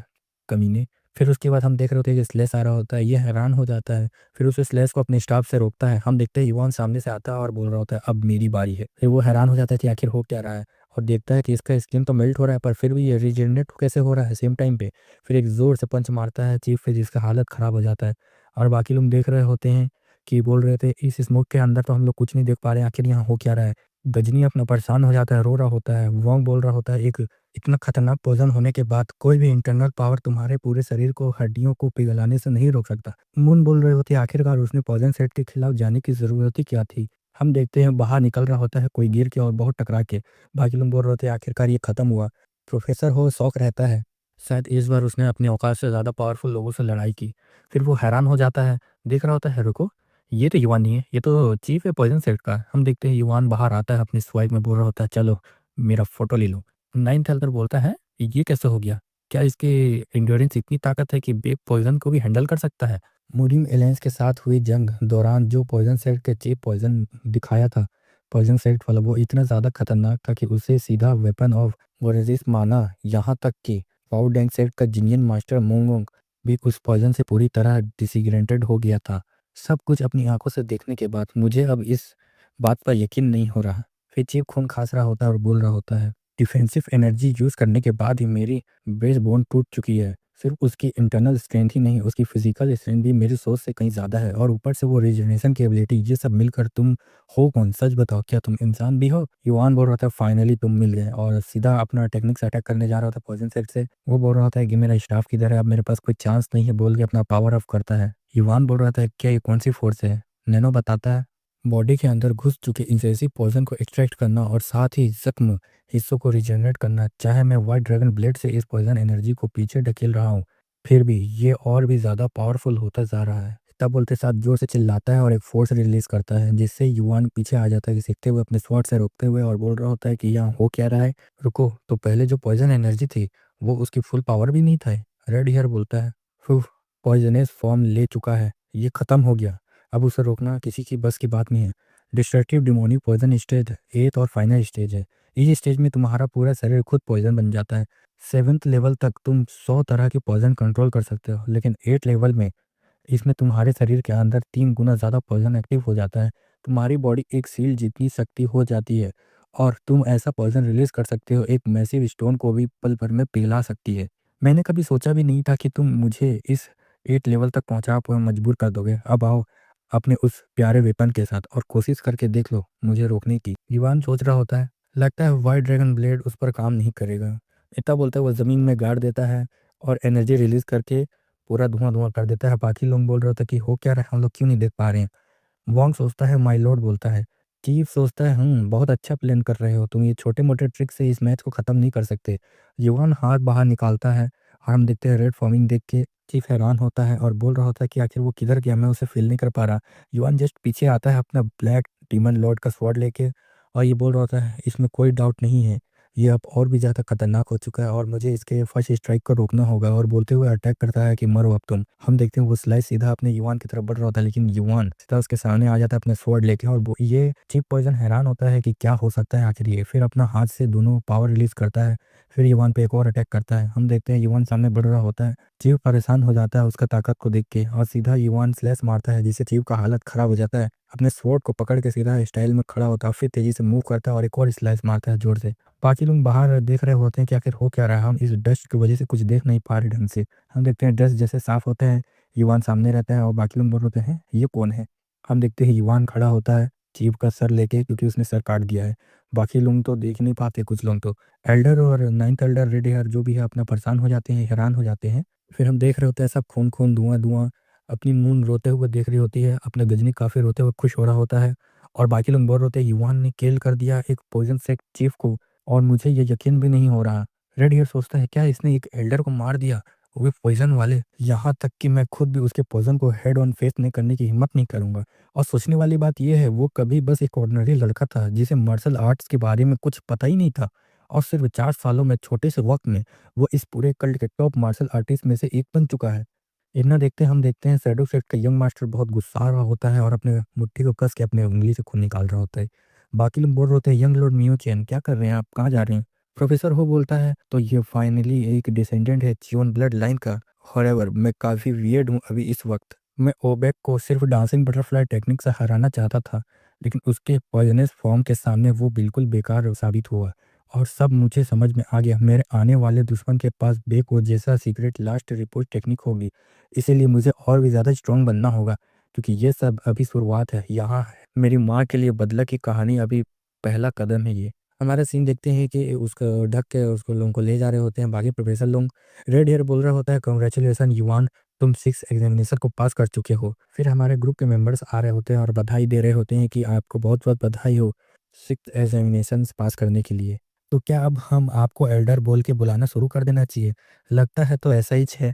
कमीने। फिर उसके बाद हम देख रहे होते हैं कि स्लेश आ रहा होता है, ये हैरान हो जाता है। फिर उस स्लेश को अपने स्टाफ से रोकता है। हम देखते हैं युवान सामने से आता है और बोल रहा होता है अब मेरी बारी है। फिर वो हैरान हो जाता है कि आखिर हो क्या रहा है और देखता है कि इसका स्किन तो मेल्ट हो रहा है पर फिर भी ये रीजेनरेट कैसे हो रहा है सेम टाइम पे। फिर एक ज़ोर से पंच मारता है चीफ पे जिसका हालत ख़राब हो जाता है और बाकी लोग देख रहे होते हैं कि बोल रहे थे इस स्मोक के अंदर तो हम लोग कुछ नहीं देख पा रहे हैं, आखिर यहाँ हो क्या रहा है? गजनी अपना परेशान हो जाता है, रो रहा होता है, वोंग बोल रहा होता है एक इतना खतरनाक पोज़न होने के बाद कोई भी इंटरनल पावर तुम्हारे पूरे शरीर को हड्डियों को पिघलाने से नहीं रोक सकता। मून बोल रहे होते हैं आखिरकार उसने पॉइज़न सेट के खिलाफ जाने की ज़रूरत ही क्या थी? हम देखते हैं बाहर निकल रहा होता है कोई गिर के और बहुत टकरा के। बाकी लोग बोल रहे होते हैं आखिरकार ये खत्म हुआ। प्रोफ़ेसर हो शौक रहता है। शायद इस बार उसने अपनी औकात से ज़्यादा पावरफुल लोगों से लड़ाई की। फिर वो हैरान हो जाता है, देख रहा होता है रुको ये तो युवान नहीं है, ये तो चीफ है पॉइज़न सेट का। हम देखते हैं युवान बाहर आता है अपनी स्वाइप में बोल रहा होता है चलो मेरा फ़ोटो ले लो। नाइन्थ हेल्पर बोलता है ये कैसे हो गया? क्या इसके एंड्योरेंस इतनी ताकत है कि बे पॉइज़न को भी हैंडल कर सकता है? मुरिम एलायंस के साथ हुई जंग दौरान जो पॉइजन सेट के चीफ पॉइजन दिखाया था, पॉइजन सेट वाला, वो इतना ज़्यादा खतरनाक था कि उसे सीधा वेपन ऑफ वोरेजिस माना। यहाँ तक कि पावर डैंक सेट का जीनियन मास्टर मोंगोंग भी उस पॉइजन से पूरी तरह डिसइंटीग्रेटेड हो गया था। सब कुछ अपनी आंखों से देखने के बाद मुझे अब इस बात पर यकीन नहीं हो रहा। फिर चीफ खून खास रहा होता है और बोल रहा होता है, डिफेंसिव एनर्जी यूज़ करने के बाद ही मेरी बेस बोन टूट चुकी है। सिर्फ उसकी इंटरनल स्ट्रेंथ ही नहीं, उसकी फिजिकल स्ट्रेंथ भी मेरी सोच से कहीं ज़्यादा है, और ऊपर से वो रिजनरेशन की एबिलिटी, ये सब मिलकर तुम हो कौन? सच बताओ, क्या तुम इंसान भी हो? युवान बोल रहा था, फाइनली तुम मिल गए, और सीधा अपना टेक्निक से अटैक करने जा रहा था पॉइजन सेट से। वो बोल रहा था कि मेरा स्टाफ किधर है, अब मेरे पास कोई चांस नहीं है, बोल के अपना पावर ऑफ करता है। युवान बोल रहा था, क्या ये कौन सी फोर्स है? नैनो बताता है, बॉडी के अंदर घुस चुके इंसेसिव पॉइजन को एक्सट्रैक्ट करना और साथ ही जख्म हिस्सों को रिजनरेट करना। चाहे मैं व्हाइट ड्रैगन ब्लेड से इस पॉइजन एनर्जी को पीछे ढकेल रहा हूँ, फिर भी ये और भी ज़्यादा पावरफुल होता जा रहा है। तब बोलते साथ जोर से चिल्लाता है और एक फोर्स रिलीज करता है, जिससे युवान पीछे आ जाता है सीखते हुए, अपने स्वॉर्ड से रोकते हुए, और बोल रहा होता है कि यहाँ हो क्या रहा है? रुको, तो पहले जो पॉइजन एनर्जी थी वो उसकी फुल पावर भी नहीं था। रेड हेयर बोलता है, फुफ, पॉइजनस फॉर्म ले चुका है, ये खत्म हो गया, अब उसे रोकना किसी की बस की बात नहीं है। डिस्ट्रक्टिव डिमोनिक पॉइजन स्टेज 8 और फाइनल स्टेज है। इस स्टेज में तुम्हारा पूरा शरीर खुद पॉइजन बन जाता है। 7th लेवल तक तुम 100 तरह के पॉइजन कंट्रोल कर सकते हो, लेकिन 8 लेवल में इसमें तुम्हारे शरीर के अंदर 3 गुना ज़्यादा पॉइजन एक्टिव हो जाता है। तुम्हारी बॉडी एक सील जितनी शक्ति हो जाती है, और तुम ऐसा पॉइजन रिलीज कर सकते हो, एक मैसिव स्टोन को भी पल भर में पिघला सकती है। मैंने कभी सोचा भी नहीं था कि तुम मुझे इस 8 लेवल तक पहुंचा पर मजबूर कर दोगे। अब आओ अपने उस प्यारे वेपन के साथ और कोशिश करके देख लो मुझे रोकने की। ईवान सोच रहा होता है, लगता है व्हाइट ड्रैगन ब्लेड उस पर काम नहीं करेगा। इतना बोलता है वो ज़मीन में गाड़ देता है और एनर्जी रिलीज करके पूरा धुआं-धुआं कर देता है। बाकी लोग बोल रहे होते हैं कि हो क्या रहा है, हम लोग क्यों नहीं देख पा रहे हैं? वॉन्ग सोचता है, माय लॉर्ड बोलता है। चीफ सोचता है, बहुत अच्छा प्लान कर रहे हो तुम, ये छोटे-मोटे ट्रिक से इस मैच को ख़त्म नहीं कर सकते। युवान हाथ बाहर निकालता है और हम देखते हैं रेड फॉर्मिंग देख के चीफ हैरान होता है और बोल रहा होता है कि आखिर वो किधर गया, मैं उसे फ़ील नहीं कर पा रहा। युवान जस्ट पीछे आता है अपना ब्लैक डीमन लॉर्ड का स्वॉर्ड लेके, और ये बोल रहा होता है, इसमें कोई डाउट नहीं है, ये अब और भी ज़्यादा खतरनाक हो चुका है और मुझे इसके फर्स्ट स्ट्राइक को रोकना होगा, और बोलते हुए अटैक करता है कि मरो अब तुम। हम देखते हैं वो स्लाइस सीधा अपने युवान की तरफ बढ़ रहा होता है, लेकिन युवान सीधा उसके सामने आ जाता है अपने स्वॉर्ड लेके, और वो ये चीप पॉइजन हैरान होता है कि क्या हो सकता है आखिर ये। फिर अपना हाथ से दोनों पावर रिलीज करता है, फिर युवान पे एक और अटैक करता है। हम देखते हैं युवान सामने बढ़ रहा होता है, चीव परेशान हो जाता है उसका ताकत को देख के, और सीधा युवान स्लैश मारता है, जिससे चीव का हालत खराब हो जाता है। अपने स्वॉर्ड को पकड़ के सीधा स्टाइल में खड़ा होता है, फिर तेजी से मूव करता है और एक और स्लाइस मारता है जोर से। बाकी लोग बाहर देख रहे होते हैं कि आखिर हो क्या रहा है, हम इस डस्ट की वजह से कुछ देख नहीं पा रहे ढंग से। हम देखते हैं डस्ट जैसे साफ होता है, युवान सामने रहता है और बाकी लोग बोल रहे हैं, ये कौन है? हम देखते हैं युवान खड़ा होता है चीफ का सर लेके, क्योंकि उसने सर काट दिया है। बाकी लोग तो देख नहीं पाते, कुछ लोग तो एल्डर और नाइन्थ एल्डर रेड हेयर जो भी है अपना परेशान हो जाते हैं, हैरान हो जाते हैं। फिर हम देख रहे होते हैं सब खून खून धुआं धुआं, अपनी मून रोते हुए देख रही होती है, अपना गजनी काफी रोते हुए खुश हो रहा होता है, और बाकी लोग बोल रहे होते हैं युवान ने किल कर दिया एक पॉइजन सेक्ट चीफ को, और मुझे ये यकीन भी नहीं हो रहा। रेड हेयर सोचता है, क्या इसने एक एल्डर को मार दिया, वो भी पॉइजन वाले? यहाँ तक कि मैं खुद भी उसके पॉइजन को हेड ऑन फेस नहीं करने की हिम्मत नहीं करूंगा। और सोचने वाली बात यह है, वो कभी बस एक ऑर्डिनरी लड़का था जिसे मार्शल आर्ट्स के बारे में कुछ पता ही नहीं था, और सिर्फ 4 सालों में, छोटे से वक्त में, वो इस पूरे कल्ट के टॉप मार्शल आर्टिस्ट में से एक बन चुका है। इतना देखते हम देखते हैं शैडो सेट का यंग मास्टर बहुत गुस्सा आ रहा होता है और अपने मुट्ठी को कस के अपने उंगली से खून निकाल रहा होता है। बाकी लोग बोल रहे होते हैं, यंग लॉर्ड मियो चैन, क्या कर रहे हैं आप, कहाँ जा रहे हैं? प्रोफेसर हो बोलता है, तो ये फाइनली एक डिसेंडेंट है चियोन ब्लड लाइन का। हॉवेवर मैं काफ़ी वियर्ड हूँ अभी इस वक्त। मैं ओबेक को सिर्फ डांसिंग बटरफ्लाई टेक्निक से हराना चाहता था, लेकिन उसके पॉइजनस फॉर्म के सामने वो बिल्कुल बेकार साबित हुआ, और सब मुझे समझ में आ गया। मेरे आने वाले दुश्मन के पास बेको जैसा सीक्रेट लास्ट रिपोर्ट टेक्निक होगी, इसीलिए मुझे और भी ज़्यादा स्ट्रॉन्ग बनना होगा, क्योंकि ये सब अभी शुरुआत है। यहाँ मेरी माँ के लिए बदला की कहानी अभी पहला कदम है ये। हमारा सीन देखते हैं कि उसको ढक के उसको लोगों को ले जा रहे होते हैं बाकी प्रोफेसर लोग। रेड हेयर बोल रहा होता है, कॉन्ग्रेचुलेसन युवान, तुम 6 एग्जामिनेशन को पास कर चुके हो। फिर हमारे ग्रुप के मेंबर्स आ रहे होते हैं और बधाई दे रहे होते हैं कि आपको बहुत बहुत बधाई हो 6 एग्जामिनेशन पास करने के लिए। तो क्या अब हम आपको एल्डर बोल के बुलाना शुरू कर देना चाहिए? लगता है तो ऐसा ही है।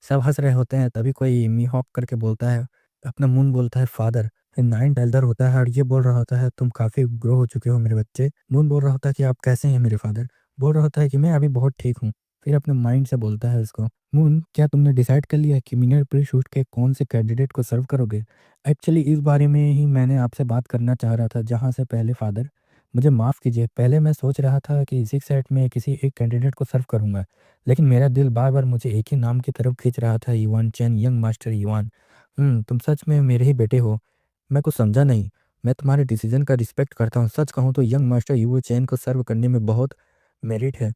सब हंस रहे होते हैं, तभी कोई मीहॉक करके बोलता है, अपना मुंह बोलता है फादर। नाइन्थ एल्डर होता है और ये बोल रहा होता है, तुम काफ़ी ग्रो हो चुके हो मेरे बच्चे। मून बोल रहा होता है कि आप कैसे हैं मेरे फादर? बोल रहा होता है कि मैं अभी बहुत ठीक हूँ। फिर अपने माइंड से बोलता है उसको, मून क्या तुमने डिसाइड कर लिया कि मिनर प्री शूट के कौन से कैंडिडेट को सर्व करोगे? एक्चुअली इस बारे में ही मैंने आपसे बात करना चाह रहा था, जहाँ से पहले फादर मुझे माफ़ कीजिए, पहले मैं सोच रहा था कि इसी सेट में किसी एक कैंडिडेट को सर्व करूँगा, लेकिन मेरा दिल बार बार मुझे एक ही नाम की तरफ खींच रहा था, युवान चैन, यंग मास्टर युवान। तुम सच में मेरे ही बेटे हो। मैं कुछ समझा नहीं। मैं तुम्हारे डिसीजन का रिस्पेक्ट करता हूँ। सच कहूँ तो यंग मास्टर युवा चैन को सर्व करने में बहुत मेरिट है,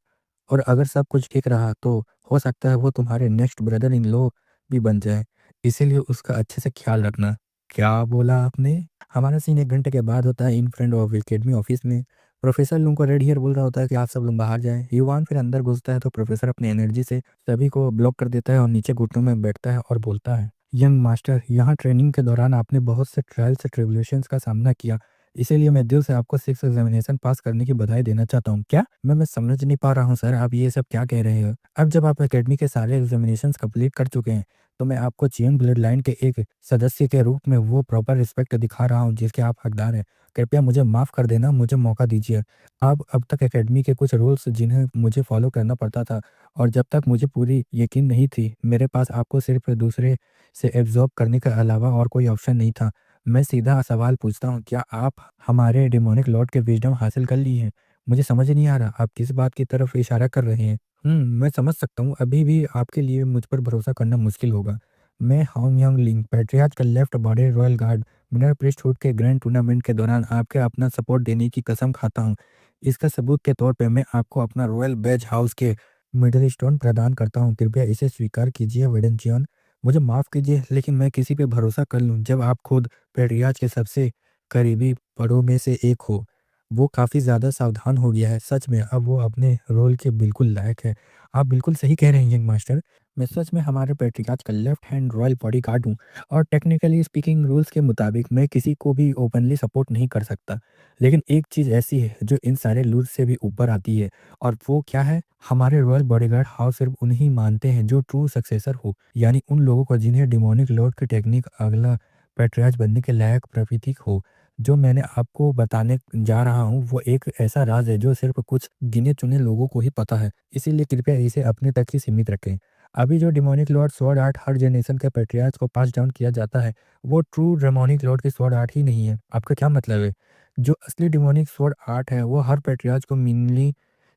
और अगर सब कुछ ठीक रहा तो हो सकता है वो तुम्हारे नेक्स्ट ब्रदर इन लॉ भी बन जाए। इसीलिए उसका अच्छे से ख्याल रखना। क्या बोला आपने? हमारा सीन 1 घंटे के बाद होता है in front of academy office में। प्रोफेसर लोगों को रेड हियर बोल रहा होता है कि आप सब लोग बाहर जाएँ। युवान फिर अंदर घुसता है तो प्रोफेसर अपनी एनर्जी से सभी को ब्लॉक कर देता है और नीचे घुटनों में बैठता है और बोलता है, यंग मास्टर, यहाँ ट्रेनिंग के दौरान आपने बहुत से ट्रायल्स से ट्रिब्यूलेशंस का सामना किया। इसीलिए मैं दिल से आपको 6 एग्जामिनेशन पास करने की बधाई देना चाहता हूँ। क्या? मैं समझ नहीं पा रहा हूँ सर, आप ये सब क्या कह रहे हो? अब जब आप एकेडमी के सारे एग्जामिनेशंस कंप्लीट कर चुके हैं, तो मैं आपको चियन ब्लड लाइन के एक सदस्य के रूप में वो प्रॉपर रिस्पेक्ट दिखा रहा हूँ जिसके आप हकदार हैं। कृपया मुझे माफ़ कर देना, मुझे मौका दीजिए। आप अब तक एकेडमी के कुछ रूल्स जिन्हें मुझे फॉलो करना पड़ता था, और जब तक मुझे पूरी यकीन नहीं थी, मेरे पास आपको सिर्फ दूसरे से एब्जॉर्ब करने के अलावा और कोई ऑप्शन नहीं था। मैं सीधा सवाल पूछता हूँ, क्या आप हमारे डेमोनिक लॉर्ड के विज़डम हासिल कर ली हैं? मुझे समझ नहीं आ रहा, आप किस बात की तरफ इशारा कर रहे हैं? मैं समझ सकता हूँ, अभी भी आपके लिए मुझ पर भरोसा करना मुश्किल होगा। मैं हांग यांग लिंग, पैट्रियार्च का left body royal guard, minor priesthood के ग्रैंड टूर्नामेंट के दौरान आपके अपना सपोर्ट देने की कसम खाता हूँ। इसका सबूत के तौर पे मैं आपको अपना रॉयल बेज हाउस के मिडल स्टोन प्रदान करता हूँ। कृपया इसे स्वीकार कीजिए वेडेंचियन। मुझे माफ़ कीजिए, लेकिन मैं किसी पे भरोसा कर लूँ जब आप खुद पेट्रियार्च के सबसे करीबी बड़ों में से एक हो? वो काफ़ी ज़्यादा सावधान हो गया है। सच में अब वो अपने रोल के बिल्कुल लायक है। आप बिल्कुल सही कह रहे हैं यंग मास्टर। मैं सच में हमारे पेट्रियार्च का लेफ्ट हैंड रॉयल बॉडीगार्ड हूँ, और टेक्निकली स्पीकिंग रूल्स के मुताबिक मैं किसी को भी ओपनली सपोर्ट नहीं कर सकता। लेकिन एक चीज़ ऐसी है जो इन सारे रूल्स से भी ऊपर आती है, और वो क्या है? हमारे रॉयल बॉडीगार्ड हाउस सिर्फ उन्हीं मानते हैं जो ट्रू सक्सेसर हो, यानी उन लोगों को जिन्हें डिमोनिक लॉर्ड की टेक्निक अगला पैट्रियार्च बनने के लायक प्रतीक हो। जो मैंने आपको बताने जा रहा हूँ वो एक ऐसा राज है जो सिर्फ कुछ गिने चुने लोगों को ही पता है, इसीलिए कृपया इसे अपने तक ही सीमित रखें। अभी जो डिमोनिक लॉर्ड स्वॉर्ड आर्ट हर जनरेशन के पैट्रियार्च को पास डाउन किया जाता है, वो ट्रू डेमोनिक लॉर्ड की स्वॉर्ड आर्ट ही नहीं है। आपका क्या मतलब है? जो असली डिमोनिक स्वॉर्ड आर्ट है वो हर पैट्रियार्च को मिलनी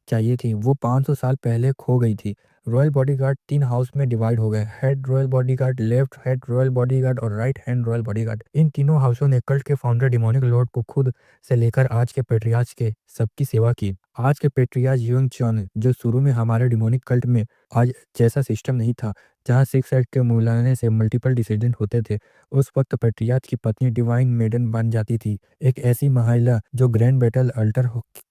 चाहिए थी, वो 500 साल पहले खो गई थी। रॉयल बॉडीगार्ड 3 हाउस में डिवाइड हो गए, head royal bodyguard, left head royal bodyguard और राइट हैंड रॉयल बॉडीगार्ड। इन तीनों हाउसों ने कल्ट के फाउंडर डिमोनिक लॉर्ड को खुद से लेकर आज के पेट्रियार्च के सबकी सेवा की। आज के पेट्रियार्च युंग चौन, जो शुरू में हमारे डिमोनिक कल्ट में आज जैसा सिस्टम नहीं था, जहाँ 6 हेड के मिलाने से मल्टीपल डिसीजन होते थे, उस वक्त पेट्रियार्च की पत्नी डिवाइन मेडन बन जाती थी, एक ऐसी महिला जो ग्रैंड बैटल अल्टर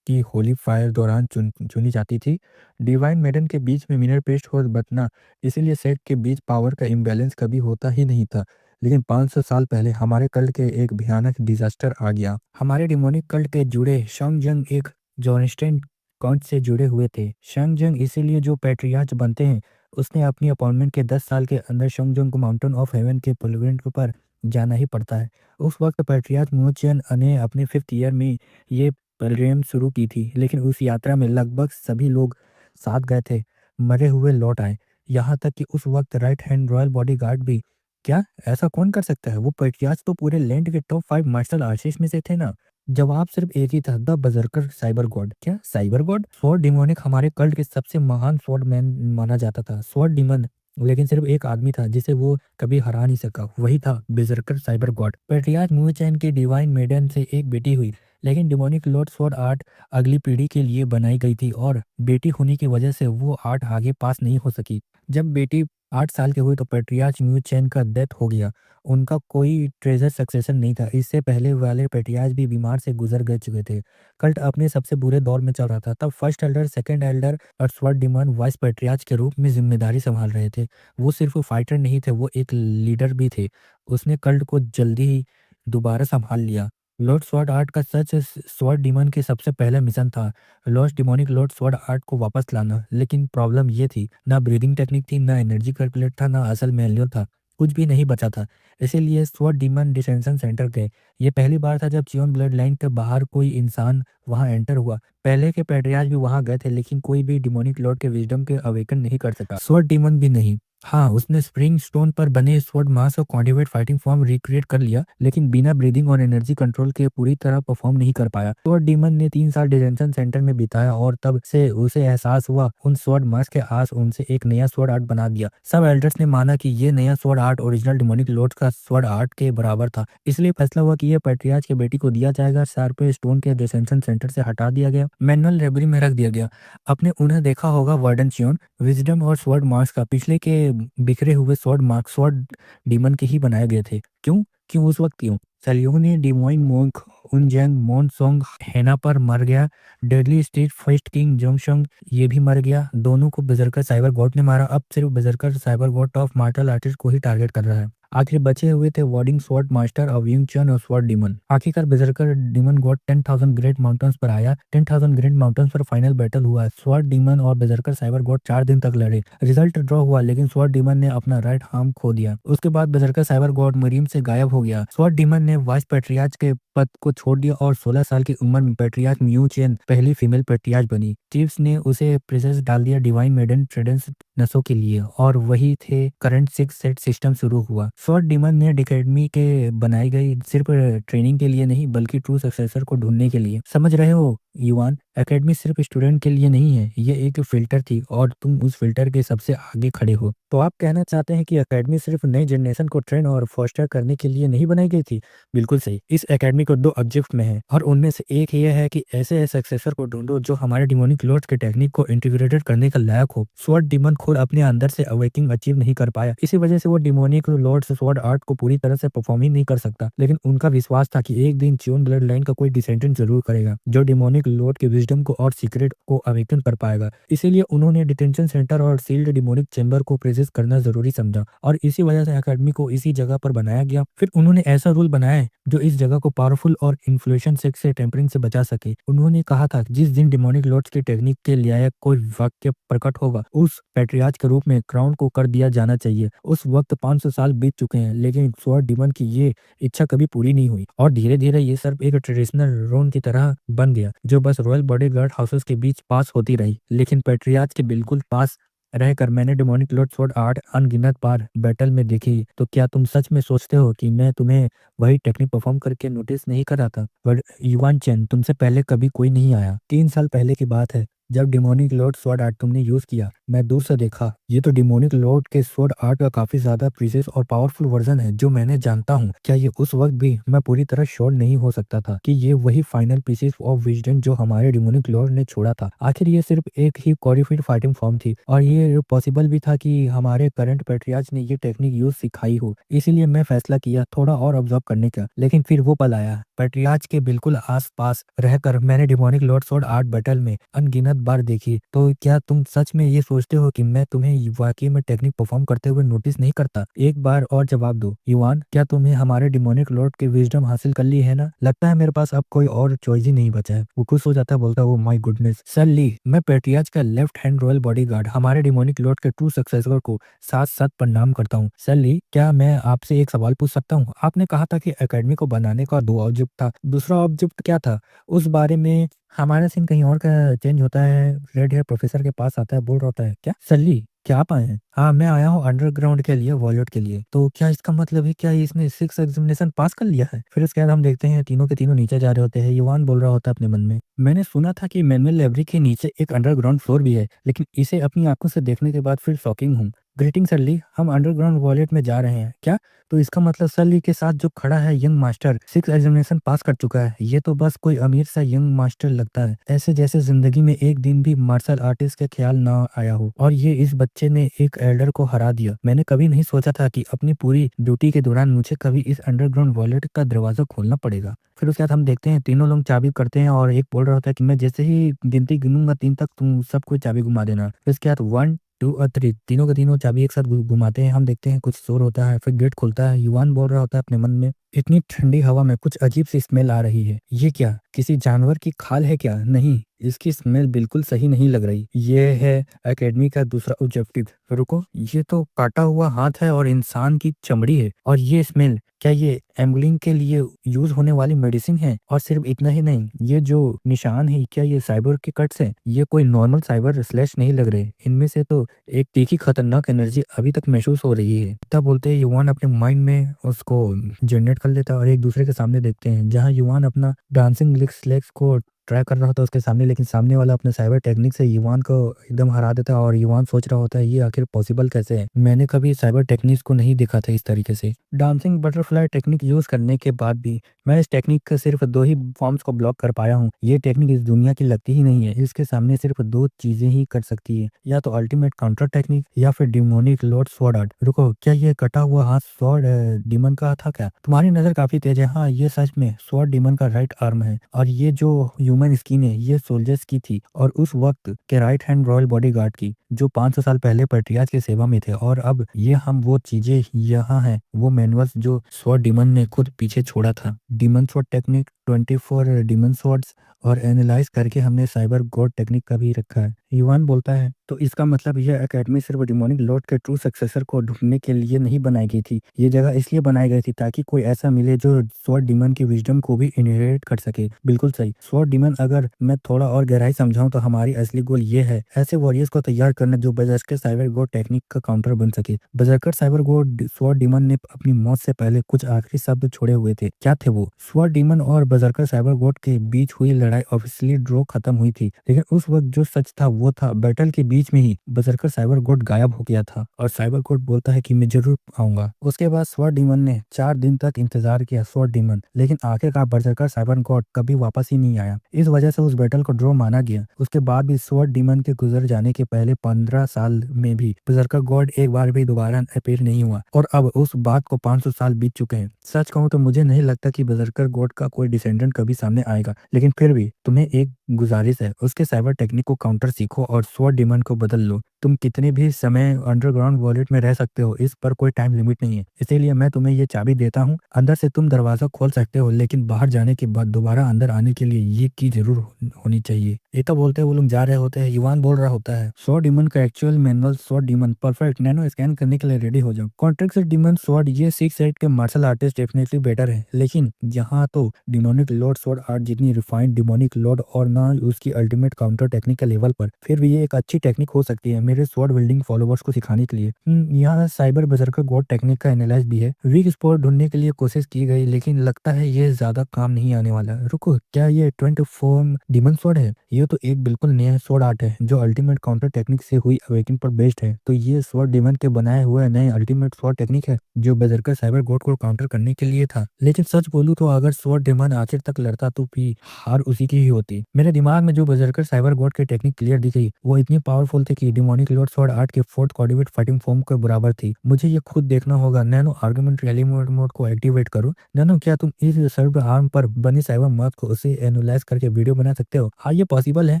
की होली फायर दौरान चुनी जाती थी। डिवाइन मेडन के बीच में मिनर पेस्ट हो बतना, इसीलिए सेट के बीच पावर का इम्बैलेंस कभी होता ही नहीं था। लेकिन 500 साल पहले हमारे कल्ट के एक भयानक डिजास्टर आ गया। हमारे डिमोनिक कल्ट के जुड़े शंग जंग एक जॉनस्टेन काउंट से जुड़े हुए थे। शंग जंग इसीलिए जो पैट्रियार्च बनते हैं, उसने अपनी अपॉइंटमेंट के 10 साल के अंदर शंग जंग को माउंटेन ऑफ हेवन के पुलवेंट पर जाना ही पड़ता है। उस वक्त पैट्रियार्च मुचियन ने अपने 5th ईयर में ये पिलग्रिम शुरू की थी, लेकिन उस यात्रा में लगभग सभी लोग साथ गए थे, मरे हुए लौट आए। यहाँ तक कि उस वक्त राइट हैंड रॉयल बॉडीगार्ड भी। क्या ऐसा कौन कर सकता है? वो पेट्रियार्च तो पूरे लैंड के टॉप 5 मार्शल आर्टिस्ट में से थे ना। जवाब सिर्फ एक ही था, द बजरकर साइबर गॉड। क्या साइबर गॉड? स्वॉर्ड डिमोनिक हमारे कल्ट के सबसे महान स्वॉर्ड मैन माना जाता था, स्वॉर्ड डिमन। लेकिन सिर्फ एक आदमी था जिसे वो कभी हरा नहीं सका, वही था बेजरकर साइबर गॉड। पेट्रियार्च मुचैन की डिवाइन मेडन से एक बेटी हुई, लेकिन डिमोनिक लॉर्ड स्वॉर्ड आर्ट अगली पीढ़ी के लिए बनाई गई थी, और बेटी होने की वजह से वो आर्ट आगे पास नहीं हो सकी। जब बेटी 8 साल की हुई तो पेट्रियार्च म्यूचेन का डेथ हो गया। उनका कोई ट्रेजर सक्सेसर नहीं था। इससे पहले वाले पेट्रियार्च भी बीमार से गुजर गए चुके थे। कल्ट अपने सबसे बुरे दौर में चल रहा था। तब फर्स्ट एल्डर, सेकंड एल्डर और स्वॉर्ड डिमन वाइस पेट्रियार्च के रूप में जिम्मेदारी संभाल रहे थे। वो सिर्फ फाइटर नहीं थे, वो एक लीडर भी थे। उसने कल्ट को जल्दी ही दोबारा संभाल लिया। लॉर्ड स्वॉर्ड आर्ट का सच स्वॉर्ड डिमन के सबसे पहला मिशन था, lost demonic Lord sword art को वापस लाना। लेकिन प्रॉब्लम ये थी, ना ब्रीदिंग टेक्निक थी, ना एनर्जी कैलकुलेट था, ना असल मैनुअल था। कुछ भी नहीं बचा था। इसीलिए स्वॉर्ड डिमन डिटेंशन सेंटर गए। ये पहली बार था जब चियोन ब्लड लाइन के बाहर कोई इंसान वहां एंटर हुआ। पहले के पैट्रियार्च भी वहां गए थे, लेकिन कोई भी डिमोनिक लॉर्ड के विजडम के अवेकन नहीं कर सका। स्वॉर्ड डीमन भी नहीं। हाँ, उसने स्प्रिंग स्टोन पर बने स्वॉर्ड मास और क्वांटिवेट फाइटिंग फॉर्म रिक्रिएट कर लिया, लेकिन बिना ब्रीदिंग और एनर्जी कंट्रोल के पूरी तरह परफॉर्म नहीं कर पाया। स्वॉर्ड डीमन ने 3 साल डिटेंशन सेंटर में बिताया और तब से उसे एहसास हुआ उन स्वॉर्ड मास के आस उनसे एक नया स्वॉर्ड आर्ट बना दिया। सब एल्डर्स ने माना कि ये नया sword art original demonic Lord का स्वॉर्ड आर्ट के बराबर था, इसलिए फैसला हुआ कि यह पैट्रियार्च के बेटी को दिया जाएगा। शार्प स्टोन के डिटेंशन सेंटर से हटा दिया गया, मैनुअल लाइब्रेरी में रख दिया गया। आपने उन्हें देखा होगा, वार्डन चियोन विजडम और स्वॉर्ड मार्क्स का पिछले के बिखरे हुए स्वॉर्ड मार्क्स स्वॉर्ड डीमन के ही बनाए गए थे। क्यों? क्यों उस वक्त क्यों? सेलियोने डिमोइन मोंक उनजैंग मोनसोंग हेना पर मर गया। डेडली स्ट्रीट फर्स्ट किंग जोंगशंग ये भी मर गया। दोनों को बजरकर साइबर गॉड ने मारा। अब सिर्फ berserker cyber god of martial artist को ही टारगेट कर रहा है। आखिर बचे हुए थे वार्डिंग स्वॉर्ड मास्टर और विंग चन और स्वॉर्ड डीमन। आखिरकार बजरकर डीमन गॉड 10,000 ग्रेट माउंटेन्स पर आया। 10,000 ग्रेट माउंटेन्स पर फाइनल बैटल हुआ। स्वॉर्ड डीमन और बजरकर साइबर गॉड 4 दिन तक लड़े। रिजल्ट ड्रॉ हुआ, लेकिन स्वॉर्ड डीमन ने अपना राइट आर्म खो दिया। उसके बाद बजरकर साइबर गॉड मरीम से गायब हो गया। स्वॉर्ड डीमन ने वाइस पैट्रियार्च के पद को छोड़ दिया और 16 साल की उम्र में पैट्रियार्च म्यू चेन पहली फीमेल पैट्रियार्च बनी। चीफ्स ने उसे प्रेजेंस डाल दिया डिवाइन मेडन ट्रेडेंस नसों के लिए, और वही थे करंट 6 सेट सिस्टम शुरू हुआ। स्वॉर्ड डीमन ने एकेडमी के बनाई गई सिर्फ ट्रेनिंग के लिए नहीं, बल्कि ट्रू सक्सेसर को ढूंढने के लिए। समझ रहे हो युवान, एकेडमी सिर्फ स्टूडेंट के लिए नहीं है, ये एक फिल्टर थी और तुम उस फिल्टर के सबसे आगे खड़े हो। तो आप कहना चाहते हैं कि एकेडमी सिर्फ नई जनरेशन को ट्रेन और फोस्टर करने के लिए नहीं बनाई गई थी? बिल्कुल सही। इस एकेडमी को 2 ऑब्जेक्ट में है, और उनमें से एक ये है कि ऐसे सक्सेसर को ढूंढो जो हमारे डिमोनिक लॉर्ड्स के टेक्निक को इंटीग्रेटेड करने का लायक हो। स्वॉर्ड डीमन खुद अपने अंदर से अवेकिंग अचीव नहीं कर पाया, इसी वजह से वो डिमोनिक लॉर्ड्स स्वॉर्ड आर्ट को पूरी तरह से परफॉर्म ही नहीं कर सकता। लेकिन उनका विश्वास था कि एक दिन च्योन ब्लड लाइन का कोई डिसेंडेंट जरूर करेगा जो डिमोनिक लॉर्ड के विजडम को और सीक्रेट को अवेकन कर पाएगा। इसीलिए उन्होंने डिटेंशन सेंटर और सील्ड डिमोनिक चैम्बर को प्रेजेंस करना जरूरी समझा, और इसी वजह से एकेडमी को इसी जगह पर बनाया गया। फिर उन्होंने ऐसा रूल बनाया जो इस जगह को पावरफुल और इन्फ्लुएंशन सेक्स से टेम्परिंग से बचा सके। उन्होंने कहा था जिस दिन डिमोनिक लॉर्ड्स की टेक्निक के लायक कोई वाक्य प्रकट होगा, उस पैट्रियार्च के रूप में क्राउन को कर दिया जाना चाहिए। उस वक्त 500 साल बीत चुके हैं, लेकिन स्वॉर्ड डीमन की ये इच्छा कभी पूरी नहीं हुई, और धीरे धीरे ये सब एक ट्रेडिशनल रोन की तरह बन गया जो बस रॉयल बॉडीगार्ड हाउसेस के बीच पास होती रही। लेकिन पैट्रियार्च के बिल्कुल पास रहकर मैंने डिमोनिक लॉर्ड स्वॉर्ड आर्ट अनगिनत बार बैटल में देखी। तो क्या तुम सच में सोचते हो कि मैं तुम्हें वही टेक्निक परफॉर्म करके नोटिस नहीं कर रहा था? पर युवान चैन, तुमसे पहले कभी कोई नहीं आया। 3 साल पहले की बात है जब डिमोनिक लॉर्ड स्वॉर्ड आर्ट तुमने यूज किया। मैं दूर से देखा, ये तो डिमोनिक लॉर्ड के स्वॉर्ड आर्ट का काफी ज्यादा प्रीसियस और पावरफुल वर्जन है जो मैंने जानता हूँ। क्या ये उस वक्त भी मैं पूरी तरह श्योर नहीं हो सकता था कि ये वही फाइनल पीसेस ऑफ विजडम जो हमारे डिमोनिक लॉर्ड ने छोड़ा था? आखिर ये सिर्फ एक ही कोडिफाइड फाइटिंग फॉर्म थी, और ये पॉसिबल भी था कि हमारे करंट पैट्रियार्च ने ये टेक्निक यूज सिखाई हो। इसीलिए मैं फैसला किया थोड़ा और ऑब्जर्व करने का। लेकिन फिर वो पल आया, पैट्रियार्च के बिल्कुल आस पास रहकर मैंने demonic Lord sword art battle में अनगिनत बार देखी। तो क्या तुम सच में ये सोचते हो कि मैं तुम्हें वाकई में टेक्निक परफॉर्म करते हुए नोटिस नहीं करता? एक बार और जवाब दो युवान, क्या तुम्हें हमारे डिमोनिक लॉर्ड की विजडम हासिल कर ली है ना? लगता है मेरे पास अब कोई और चॉइस ही नहीं बचा है। वो खुश हो जाता है, बोलता है, ओ माय गुडनेस सर ली, मैं पैट्रियार्च का लेफ्ट हैंड रॉयल बॉडीगार्ड हमारे डिमोनिक लॉर्ड के ट्रू सक्सेसर को साथ साथ प्रणाम करता हूँ। सर ली, क्या मैं आपसे एक सवाल पूछ सकता हूँ? आपने कहा था कि एकेडमी को बनाने का 2 ऑब्जेक्ट था, दूसरा ऑब्जेक्ट क्या था? उस बारे में हमारा सीन कहीं और का चेंज होता है। रेड हेयर प्रोफेसर के पास आता है, बोल रहा होता है, क्या सल्ली क्या आप आए हैं? हाँ, मैं आया हूँ अंडरग्राउंड के लिए, वॉलेट के लिए। तो क्या इसका मतलब है, क्या इसने 6 एग्जामिनेशन पास कर लिया है? फिर उसके बाद हम देखते हैं तीनों के तीनों नीचे जा रहे होते हैं। युवान बोल रहा होता है अपने मन में, मैंने सुना था कि मैनुअल लाइब्रेरी के नीचे एक अंडरग्राउंड फ्लोर भी है, लेकिन इसे अपनी आंखों से देखने के बाद फिर शॉकिंग हूँ। ग्रीटिंग सर ली, हम अंडरग्राउंड वॉलेट में जा रहे हैं क्या? तो इसका मतलब सर ली के साथ जो खड़ा है यंग मास्टर 6 एग्जामिनेशन पास कर चुका है। ये तो बस कोई अमीर सा यंग मास्टर लगता है, ऐसे जैसे जिंदगी में एक दिन भी मार्शल आर्टिस्ट के ख्याल ना आया हो, और ये इस बच्चे ने एक एल्डर को हरा दिया। मैंने कभी नहीं सोचा था कि अपनी पूरी ड्यूटी के दौरान मुझे कभी इस अंडरग्राउंड वॉलेट का दरवाजा खोलना पड़ेगा। फिर उसके बाद हम देखते हैं तीनों लोग चाबी करते हैं, और एक बोल रहा होता है कि मैं जैसे ही गिनती गिनूंगा 3 तक तुम सबको चाबी घुमा देना। फिर उसके बाद 1 2 और 3 तीनों के तीनों चाबी एक साथ घुमाते हैं। हम देखते हैं कुछ शोर होता है, फिर गेट खुलता है। युवान बोल रहा होता है अपने मन में, इतनी ठंडी हवा में कुछ अजीब सी स्मेल आ रही है, ये क्या किसी जानवर की खाल है क्या? नहीं, इसकी स्मेल बिल्कुल सही नहीं लग रही। ये है एकेडमी का दूसरा ऑब्जेक्टिव। रुको, ये तो काटा हुआ हाथ है और इंसान की चमड़ी है। और ये स्मेल, क्या ये एम्बलिंग के लिए यूज होने वाली मेडिसिन है? और सिर्फ इतना ही नहीं, ये जो निशान है, क्या ये साइबर के कट्स हैं? ये कोई नॉर्मल साइबर स्लैश नहीं लग रहे। इनमें से तो एक तीखी खतरनाक एनर्जी अभी तक महसूस हो रही है। तब बोलते हैं युवान अपने माइंड में उसको जनरेट कर लेता है और एक दूसरे के सामने देखते हैं, जहाँ युवान अपना डांसिंग लिक्स को ट्राई कर रहा होता है उसके सामने, लेकिन सामने वाला अपने साइबर टेक्निक से युवान को एकदम हरा देता है। और युवान सोच रहा होता है ये आखिर पॉसिबल कैसे है, मैंने कभी साइबर टेक्निक्स को नहीं देखा था इस तरीके से। डांसिंग बटरफ्लाई टेक्निक यूज करने के बाद भी मैं इस टेक्निक के सिर्फ दो ही फॉर्म्स को ब्लॉक कर पाया हूँ। ये टेक्निक इस दुनिया की लगती ही नहीं है। इसके सामने सिर्फ दो चीजें ही कर सकती है, या तो अल्टीमेट काउंटर टेक्निक या फिर डिमोनिक लॉर्ड स्वॉर्ड आर्ट। रुको, क्या ये कटा हुआ हाथ स्वॉर्ड डीमन का था क्या? तुम्हारी नजर काफी तेज है। हाँ, ये सच में स्वॉर्ड डीमन का राइट आर्म है। और ये जो ह्यूमन स्किन है, ये सोल्जर्स की थी और उस वक्त के राइट हैंड रॉयल बॉडीगार्ड की, जो 500 साल पहले पर्टियाज की सेवा में थे। और अब ये हम वो चीजें यहाँ हैं, वो मैनुअल्स जो स्वॉर्ड डीमन ने खुद पीछे छोड़ा था। Demon sword technique, 24 demon swords, और एनालाइज करके हमने साइबर गॉड टेक्निक का भी रखा है। युवान बोलता है, तो इसका मतलब यह एकेडमी सिर्फ डिमोनिक लॉर्ड के ट्रू सक्सेसर को ढूंढने के लिए नहीं बनाई गई थी। ये जगह इसलिए बनाई गई थी ताकि कोई ऐसा मिले जो स्वॉर्ड डीमन की विजडम को भी इनहेरिट कर सके। बिल्कुल सही स्वॉर्ड डीमन। अगर मैं थोड़ा और गहराई समझाऊं तो हमारी असली गोल ये है, ऐसे वॉरियर्स को तैयार करना जो बजरकर साइबर गॉड टेक्निक का काउंटर बन सके। बजरकर साइबर गॉड स्वॉर्ड डीमन ने अपनी मौत से पहले कुछ आखिरी शब्द छोड़े हुए थे। क्या थे वो? स्वॉर्ड डीमन और बजरकर साइबर गॉड के बीच हुई लड़ाई ऑफिशियली ड्रॉ खत्म हुई थी, लेकिन उस वक्त जो सच था वो था, बैटल के बीच में ही बजरकर साइबर गॉड गायब हो गया था और साइबर गॉड बोलता है कि मैं जरूर आऊंगा। उसके बाद स्वॉर्ड डीमन ने 4 दिन तक इंतजार किया स्वॉर्ड डीमन, लेकिन आखिरकार बजरकर साइबर गॉड कभी वापस ही नहीं आया। इस वजह से उस बैटल को ड्रॉ माना गया। उसके बाद भी स्वॉर्ड डीमन के गुजर जाने के पहले 15 साल में भी बजरकर गॉड एक बार भी दोबारा अपीयर नहीं हुआ। और अब उस बात को 500 साल बीत चुके हैं। सच कहूँ तो मुझे नहीं लगता कि बजरकर गॉड का कोई डिसेंडेंट कभी सामने आएगा, लेकिन फिर भी तुम्हें एक गुजारिश है, उसके साइबर टेक्निक को काउंटर सीखो और स्वॉर्ड डीमन को बदल लो। तुम कितने भी समय अंडरग्राउंड वॉलेट में रह सकते हो, इस पर कोई टाइम लिमिट नहीं है। इसीलिए मैं तुम्हें ये चाबी देता हूँ। अंदर से तुम दरवाजा खोल सकते हो, लेकिन बाहर जाने के बाद दोबारा अंदर आने के लिए ये की जरूर होनी चाहिए। ये तो बोलते हैं वो लोग जा रहे होते हैं, युवान बोल रहा होता है, स्वॉर्ड डीमन का actual manual, sword demon perfect, nano scan करने के लिए रेडी हो जाओ। कॉन्ट्रैक्ट डीमन स्वॉर्ड, ये 6 8 के मार्शल आर्टिस्ट डेफिनेटली बेटर है, लेकिन यहाँ तो डिमोनिक लॉर्ड स्वॉर्ड आर्ट जितनी रिफाइंड डिमोनिक लॉर्ड और ना उसकी अल्टीमेट काउंटर टेक्निक के लेवल पर, फिर भी ये एक अच्छी टेक्निक हो सकती है मेरे स्वॉर्ड बिल्डिंग फॉलोवर्स को सिखाने के लिए। यहाँ साइबर बजरकर गॉड टेक्निक का एनालाइज भी है। वीक स्पॉट ढूंढने के लिए कोशिश की गई, लेकिन लगता है ये ज्यादा काम नहीं आने वाला। रुको, क्या ये 24 डीमन स्वॉर्ड है? ये तो एक बिल्कुल नया स्वॉर्ड आर्ट है जो अल्टीमेट काउंटर टेक्निक से हुई अवेकिंग पर बेस्ड है। तो ये स्वॉर्ड डीमन के बनाए हुए नए अल्टीमेट स्वॉर्ड टेक्निक है जो बजरकर साइबर गॉड को काउंटर करने के लिए था। लेकिन सच बोलूं तो अगर स्वॉर्ड डीमन आखिर तक लड़ता तो भी हार उसी की ही होती। मेरे दिमाग में जो बजरकर साइबर गॉड की टेक्निक क्लियर दिखी वो इतनी पावरफुल थी कि डिमोनिक लॉर्ड स्वॉर्ड आर्ट के फोर्थ कोऑर्डिनेट फाइटिंग फॉर्म के बराबर थी। मुझे ये खुद देखना होगा। नैनो आर्गुमेंट एलिमेंट मोड को एक्टिवेट करो। नैनो, क्या तुम इस सर्व आर्म पर बनी साइबर मार्क को उसे एनालाइज करके वीडियो बना सकते हो? हाँ, ये पॉसिबल है।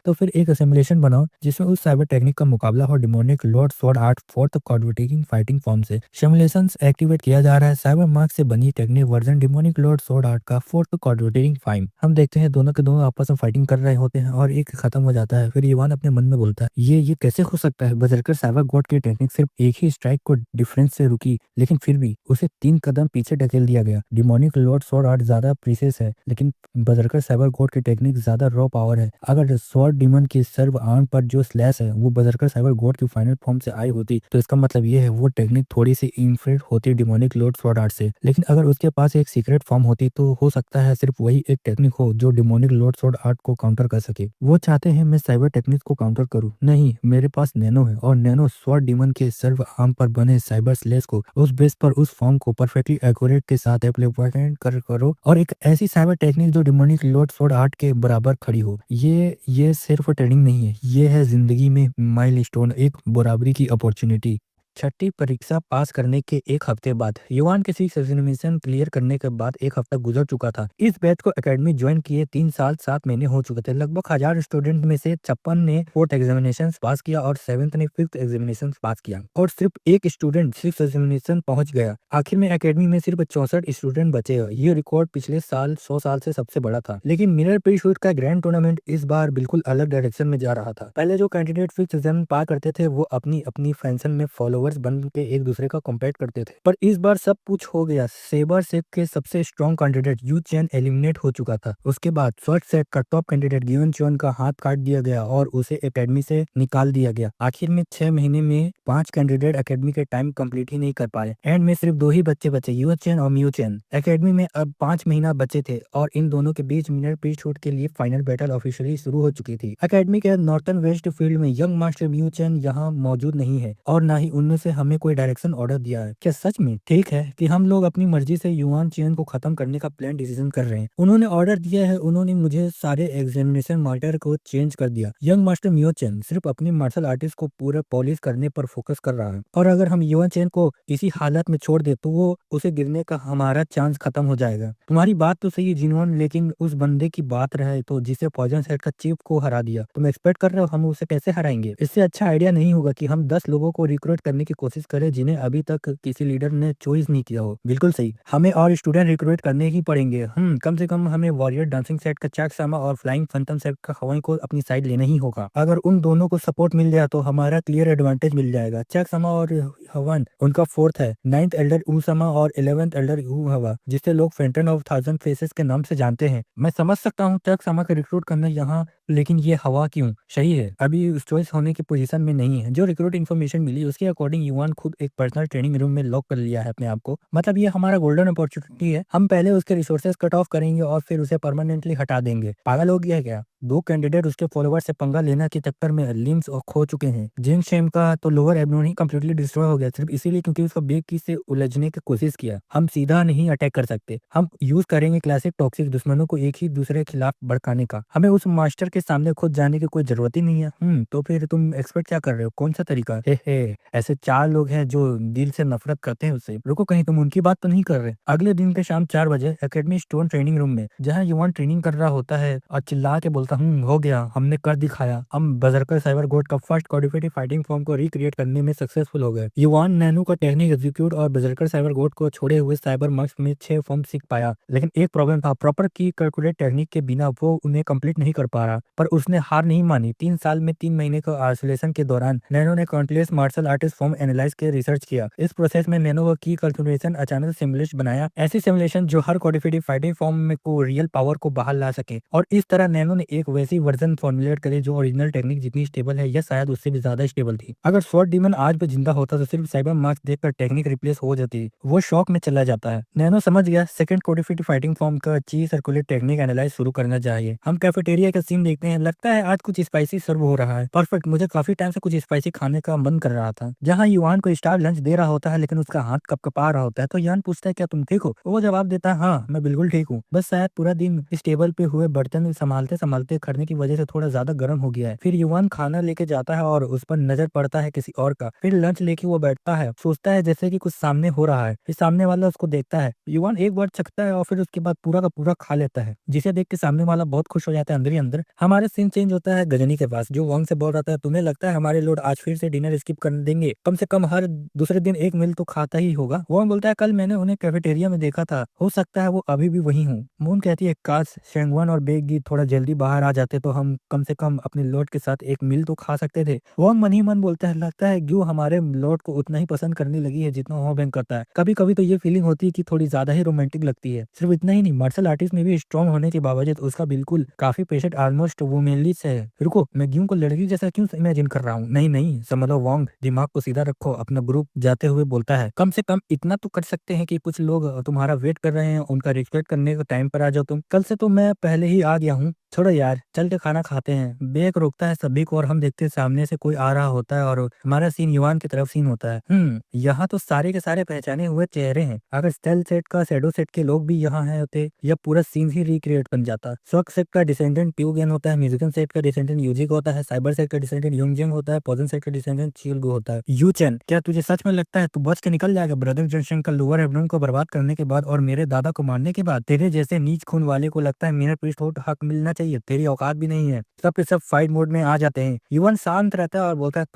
तो फिर एक सिमुलेशन बनाओ जिसमें उस साइबर टेक्निक का मुकाबला हो demonic Lord sword art fourth coordinating fighting form से। सिमुलेशन एक्टिवेट किया जा रहा है। साइबर मार्क से बनी technique version demonic Lord sword art का फोर्थ कोऑर्डिनेटिंग फाइम। हम देखते हैं दोनों के दोनों आपस में फाइटिंग कर रहे होते हैं और एक खत्म हो जाता है। फिर युवान अपने मन में बोलता है, ये कैसे हो सकता है? बजरकर साइबर गॉड की टेक्निक सिर्फ एक ही स्ट्राइक को डिफरेंस से रुकी, लेकिन फिर भी उसे 3 कदम पीछे ढकेल दिया गया। डिमोनिक लॉर्ड स्वॉर्ड आर्ट ज्यादा प्रीसियस है, लेकिन बजरकर साइबर गॉड की टेक्निक ज्यादा रॉ पावर है। अगर स्वॉर्ड डीमन की सर्व आर्म पर जो स्लैश है वो बजरकर साइबर गॉड की फाइनल फॉर्म से आई होती, तो इसका मतलब ये है वो टेक्निक थोड़ी सी इंफ्रेड होती डिमोनिक लॉर्ड स्वॉर्ड आर्ट से। लेकिन अगर उसके पास एक सीक्रेट फॉर्म होती तो हो सकता है सिर्फ वही एक टेक्निक हो जो डिमोनिक लॉर्ड स्वॉर्ड आर्ट को काउंटर कर सके। वो चाहते हैं मैं साइबर टेक्निक को काउंटर करूं। नहीं, मेरे पास नैनो है और नैनो स्वॉर्ड डीमन के सर्व आर्म पर बने साइबर स्लेश को उस बेस पर उस फॉर्म को परफेक्टली एक्यूरेट के साथ एप्लीकेट करो और एक ऐसी साइबर टेक्निक जो डिमोनिक लॉर्ड स्वॉर्ड आर्ट के बराबर खड़ी हो। ये सिर्फ ट्रेनिंग नहीं है, ये है जिंदगी में माइलस्टोन, एक बराबरी की अपॉर्चुनिटी। छठी परीक्षा पास करने के 1 हफ्ते बाद युवान के 6 एग्जामिनेशन क्लियर करने के बाद 1 हफ्ता गुजर चुका था। इस बैच को एकेडमी ज्वाइन किए 3 साल 7 महीने हो चुके थे। लगभग 1000 स्टूडेंट में से 56 ने 4th एग्जामिनेशन पास किया और 7th ने 5th एग्जामिनेशन पास किया और सिर्फ एक स्टूडेंट 6th एग्जामिनेशन पहुंच गया। आखिर में एकेडमी में सिर्फ 64 स्टूडेंट बचे। ये रिकॉर्ड पिछले साल 100 साल से सबसे बड़ा था। लेकिन मिरर प्री शूट का ग्रैंड टूर्नामेंट इस बार बिल्कुल अलग डायरेक्शन में जा रहा था। पहले जो कैंडिडेट 5th एग्जाम पार करते थे वो अपनी अपनी फैशन में फॉलोअर्स बन के एक दूसरे का कॉम्पीट करते थे, पर इस बार सब कुछ हो गया। सेबर सेक के सबसे strong candidate you chain eliminate हो चुका था। उसके बाद शॉर्ट सेट का टॉप कैंडिडेट गिवन चोन का हाथ काट दिया गया और उसे एकेडमी से निकाल दिया गया। आखिर में 6 महीने में 5 कैंडिडेट एकेडमी के टाइम कंप्लीट ही नहीं कर पाए। एंड में सिर्फ 2 ही बच्चे बचे, यू चैन और म्यू चैन। एकेडमी में अब 5 महीना बचे थे और इन दोनों के बीच मिनट प्री शूट के लिए फाइनल बैटल ऑफिशियली शुरू हो चुकी थी। एकेडमी के नॉर्थन वेस्ट फील्ड में यंग मास्टर म्यू चैन यहाँ मौजूद नहीं है और ना ही उनमें से हमें कोई डायरेक्शन ऑर्डर दिया है। क्या सच में ठीक है कि हम लोग अपनी मर्जी से युवान चेन को खत्म करने का प्लान डिसीजन कर रहे हैं? उन्होंने ऑर्डर दिया है, उन्होंने मुझे सारे एग्जामिनेशन मार्टर को चेंज कर दिया। यंग मास्टर म्यू चैन सिर्फ अपनी मार्शल आर्टिस्ट को पूरा पॉलिश करने पर फोकस कर रहा है और अगर हम युवान चैन को इसी हालत में छोड़ दे तो वो उसे गिरने का हमारा चांस खत्म हो जाएगा। तुम्हारी बात तो सही है जिनवन, लेकिन उस बंदे की बात रहे तो जिसे पॉइजन सेट का चीफ को हरा दिया, तुम एक्सपेक्ट कर रहे हो हम उसे कैसे हराएंगे? इससे अच्छा आइडिया नहीं होगा कि हम 10 लोगों को रिक्रूट करने की कोशिश करें जिन्हें अभी तक किसी लीडर ने चॉइस नहीं किया हो। बिल्कुल सही, हमें और स्टूडेंट रिक्रूट करने ही पड़ेंगे। कम से कम हमें वॉरियर डांसिंग सेट का चैक सामा और फ्लाइंग फंटम सेट का हवाई को अपनी साइड लेना ही होगा। अगर उन दोनों को सपोर्ट मिल जाए तो हमारा क्लियर एडवांटेज मिल जाएगा। चैक सामा और हवन उनका 4th है, 9th एल्डर ऊसमा और 11th एल्डर ऊ हवा, जिसे लोग फेंटन ऑफ 1000 फेसेस के नाम से जानते हैं। मैं समझ सकता हूँ चैक सामा का रिक्रूट करना यहाँ, लेकिन ये हवा क्यों? सही है, अभी उस चॉइस होने की पोजीशन में नहीं है। जो रिक्रूट इन्फॉर्मेशन मिली उसके अकॉर्डिंग युवान खुद एक पर्सनल ट्रेनिंग रूम में लॉक कर लिया है अपने आप को। मतलब ये हमारा गोल्डन अपॉर्चुनिटी है। हम पहले उसके रिसोर्सेज कट ऑफ करेंगे और फिर उसे परमानेंटली हटा देंगे। पागल हो गया है क्या? 2 कैंडिडेट उसके फॉलोअर से पंगा लेने के चक्कर में लिम्स और खो चुके हैं। जिंग शेम का तो लोअर एब्डोमेन ही कंप्लीटली डिस्ट्रॉय हो गया सिर्फ इसीलिए क्योंकि उसका बेक की से उलझने की कोशिश किया। हम सीधा नहीं अटैक कर सकते, हम यूज करेंगे क्लासिक टॉक्सिक दुश्मनों को एक ही दूसरे के खिलाफ भड़काने का। हमें उस मास्टर के सामने खुद जाने की कोई जरूरत ही नहीं है। तो फिर तुम एक्सपेक्ट क्या कर रहे हो? कौन सा तरीका? हे ऐसे 4 लोग हैं जो दिल से नफरत करते हैं उससे। रुको, कहीं तुम उनकी बात तो नहीं कर रहे? अगले दिन के शाम 4 बजे एकेडमी स्टोन ट्रेनिंग रूम में जहाँ युवान ट्रेनिंग कर रहा होता है और चिल्ला के बोलता हो गया, हमने कर दिखाया। हम बजरकर साइबर गोड का फर्स्ट कॉडिफाइड फाइटिंग फॉर्म को रिक्रिएट करने में सक्सेसफुल हो गए। युवान नैनो का टेक्निक एग्जीक्यूट और बजरकर साइबर गोड को छोड़े हुए साइबर मक्स में 6 फॉर्म सीख पाया, लेकिन एक प्रॉब्लम था, प्रॉपर की कैलकुलेट टेक्निक के बिना वो उन्हें कंप्लीट नहीं कर पा रहा। पर उसने हार नहीं मानी। 3 साल में 3 महीने का आइसोलेशन के दौरान नैनो ने countless martial artist form analyse के रिसर्च किया। इस प्रोसेस में नैनो का की कैलकुलेशन अचानक सिमुलेशन बनाया, ऐसी सिमुलेशन जो हर कॉडिफाइड फाइटिंग फॉर्म में को रियल पावर को बाहर ला सके। और इस तरह नैनो ने एक वैसी वर्जन फॉर्मुलेट करी जो ओरिजिनल टेक्निक जितनी स्टेबल है या शायद उससे भी ज्यादा स्टेबल थी। अगर स्वॉर्ड डीमन आज भी जिंदा होता तो सिर्फ साइबर मार्क्स देखकर टेक्निक रिप्लेस हो जाती। वो शॉक में चला जाता है। नैनो समझ गया सेकंड कोडिफाइड फाइटिंग फॉर्म का ची सर्कुलेट टेक्निक एनालाइज शुरू करना चाहिए। हम कैफेटेरिया का सीन देखते हैं, लगता है आज कुछ स्पाइसी सर्व हो रहा है। परफेक्ट, मुझे काफी टाइम से कुछ स्पाइसी खाने का मन कर रहा था। जहाँ युवान को स्टार लंच दे रहा होता है लेकिन उसका हाथ कपकपा रहा होता है तो युवान पूछता है क्या तुम ठीक हो? वो जवाब देता है हाँ मैं बिल्कुल ठीक हूँ, बस शायद पूरा दिन इस टेबल पे हुए बर्तन संभालते संभालते खड़ने की वजह से थोड़ा ज्यादा गर्म हो गया है। फिर युवान खाना लेके जाता है और उस पर नजर पड़ता है किसी और का। फिर लंच लेके वो बैठता है, सोचता है जैसे कि कुछ सामने हो रहा है। फिर सामने वाला उसको देखता है, युवान एक बार चखता है और फिर उसके बाद पूरा का पूरा खा लेता है, जिसे देख के सामने वाला बहुत खुश हो जाता है अंदर ही अंदर। हमारे सीन चेंज होता है गजनी के पास, जो वांग से बोल रहा था तुम्हें लगता है हमारे लोग आज फिर से डिनर स्किप कर देंगे? कम से कम हर दूसरे दिन एक मील तो खाता ही होगा। वांग बोलता है कल मैंने उन्हें कैफेटेरिया में देखा था, हो सकता है वो अभी भी वही हूँ। मून कहती है काश शेंगवन और बेगी थोड़ा जल्दी बाहर आ जाते तो हम कम से कम अपने लॉर्ड के साथ एक मील तो खा सकते थे। वांग मन ही मन बोलता है लगता है ग्यू हमारे लॉर्ड को उतना ही पसंद करने लगी है जितना हो बैंक करता है। कभी कभी तो ये फीलिंग होती है कि थोड़ी ज्यादा ही रोमांटिक लगती है। सिर्फ इतना ही नहीं, मार्शल आर्टिस्ट में भी स्ट्रॉन्ग होने के बावजूद उसका बिल्कुल काफी पेशेंट ऑलमोस्ट वुमेनली से है। रुको, मैं ग्यू को लड़की जैसा क्यों इमेजिन कर रहा हूँ? नहीं नहीं समझो वांग, दिमाग को सीधा रखो। अपना ग्रुप जाते हुए बोलता है कम से कम इतना तो कर सकते हैं कि कुछ लोग तुम्हारा वेट कर रहे हैं, उनका रिस्पेक्ट करने का टाइम पर आ जाओ तुम। कल से तो मैं पहले ही आ गया हूँ। छोड़ो यार, चल के खाना खाते हैं। बेक रोकता है सभी को और हम देखते हैं सामने से कोई आ रहा होता है और हमारा सीन युवान की तरफ सीन होता है। यहाँ तो सारे के सारे पहचाने हुए चेहरे हैं। अगर स्टेल सेट का शैडो सेट के लोग भी यहाँ है होते, यह पूरा सीन ही रिक्रिएट बन जाता। स्वक सेट का डिसेंडेंट प्यूगेन होता है, म्यूजिकल सेट का डिसेंडेंट यूजिक होता है, साइबर सेट का डिसेंडेंट यूंगजेंग होता है, पॉजन सेट का डिसेंडेंट चीलगु होता है। यूचेन, क्या तुझे सच में लगता है तू बच के निकल जाएगा ब्रदर जंक्शन का लोअर एब्डोमेन को बर्बाद करने के बाद और मेरे दादा को मारने के बाद? तेरे जैसे नीच खून वाले को लगता है मेरा पृष्ठ हक मिलना चाहिए? तेरी औकात भी नहीं है। सब के सब फाइट मोड में आ जाते हैं। युवन शांत रहता है और बोलता है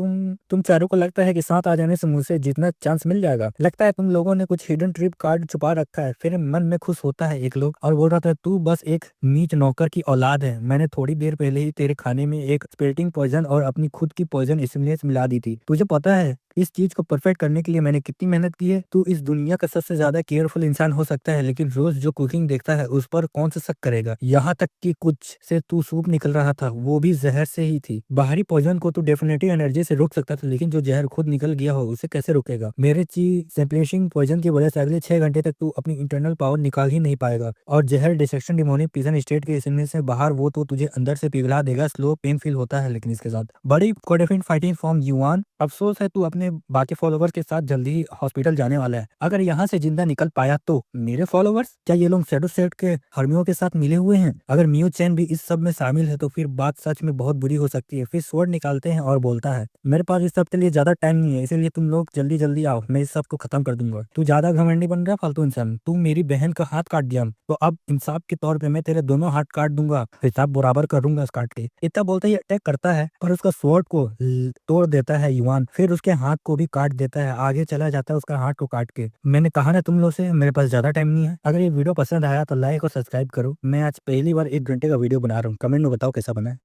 तुम चारों को लगता है कि साथ आ जाने से मुझसे जीतना चांस मिल जाएगा? लगता है तुम लोगों ने कुछ हिडन ट्रिप कार्ड छुपा रखा है। फिर मन में खुश होता है एक लोग और बोल रहा था तू बस एक नीच नौकर की औलाद है। मैंने थोड़ी देर पहले ही तेरे खाने में एक स्पिरिटिंग पॉइजन और अपनी खुद की पॉइजन एसिमिलेट मिला दी थी। तुझे पता है इस चीज को परफेक्ट करने के लिए मैंने कितनी मेहनत की है? तू इस दुनिया का सबसे ज्यादा केयरफुल इंसान हो सकता है, लेकिन रोज जो कुकिंग देखता है उस पर कौन सा शक करेगा? यहाँ तक कि कुछ से तू सूप निकल रहा था वो भी जहर से ही थी। बाहरी पॉइजन को तू डेफिनेटली एनर्जी से रोक सकता था, लेकिन जो जहर खुद निकल गया हो उसे कैसे रोकेगा? मेरे ची सैंपलिंग पॉइजन की वजह से अगले 6 घंटे तक तू अपनी इंटरनल पावर निकाल ही नहीं पाएगा और जहर डिसेक्शन डिमोनिक पिजन स्टेट के इसमें से बाहर वो तो तुझे अंदर से पिघला देगा। स्लो पेन फील होता है लेकिन इसके साथ बड़ी कोडेफिन फाइटिंग फॉर्म युआन। अफसोस है तू अपने बाकी फॉलोवर्स के साथ जल्दी ही हॉस्पिटल जाने वाला है। अगर यहाँ से जिंदा निकल पाया तो मेरे फॉलोवर्स, क्या ये लोग शैडो सेट के हर्मियों के साथ मिले हुए हैं? अगर मियो चैन भी इस सब में शामिल है तो फिर बात सच में बहुत बुरी हो सकती है। फिर स्वord निकालते हैं और बोलता है मेरे पास इस सब के लिए ज्यादा टाइम नहीं है, इसलिए तुम लोग जल्दी जल्दी आओ, मैं इस सब को खत्म कर दूंगा। तू ज्यादा घमंडी बन रहा फालतू इंसान। तू मेरी बहन का हाथ काट दिया तो अब इंसाफ के तौर पे मैं तेरे दोनों हाथ काट दूंगा, हिसाब बराबर करूंगा इस काट के। इतना बोलते ही अटैक करता है पर उसका स्वॉर्ड को तोड़ देता है युवान। फिर उसके हाथ को भी काट देता है, आगे चला जाता है उसका हाथ को काट के। मैंने कहा ना तुम लोग से मेरे पास ज्यादा टाइम नहीं है। अगर ये वीडियो पसंद आया तो लाइक और सब्सक्राइब करो। मैं आज पहली बार 1 घंटे का वीडियो बना रहा हूँ। कमेंट में बताओ कैसा बना है।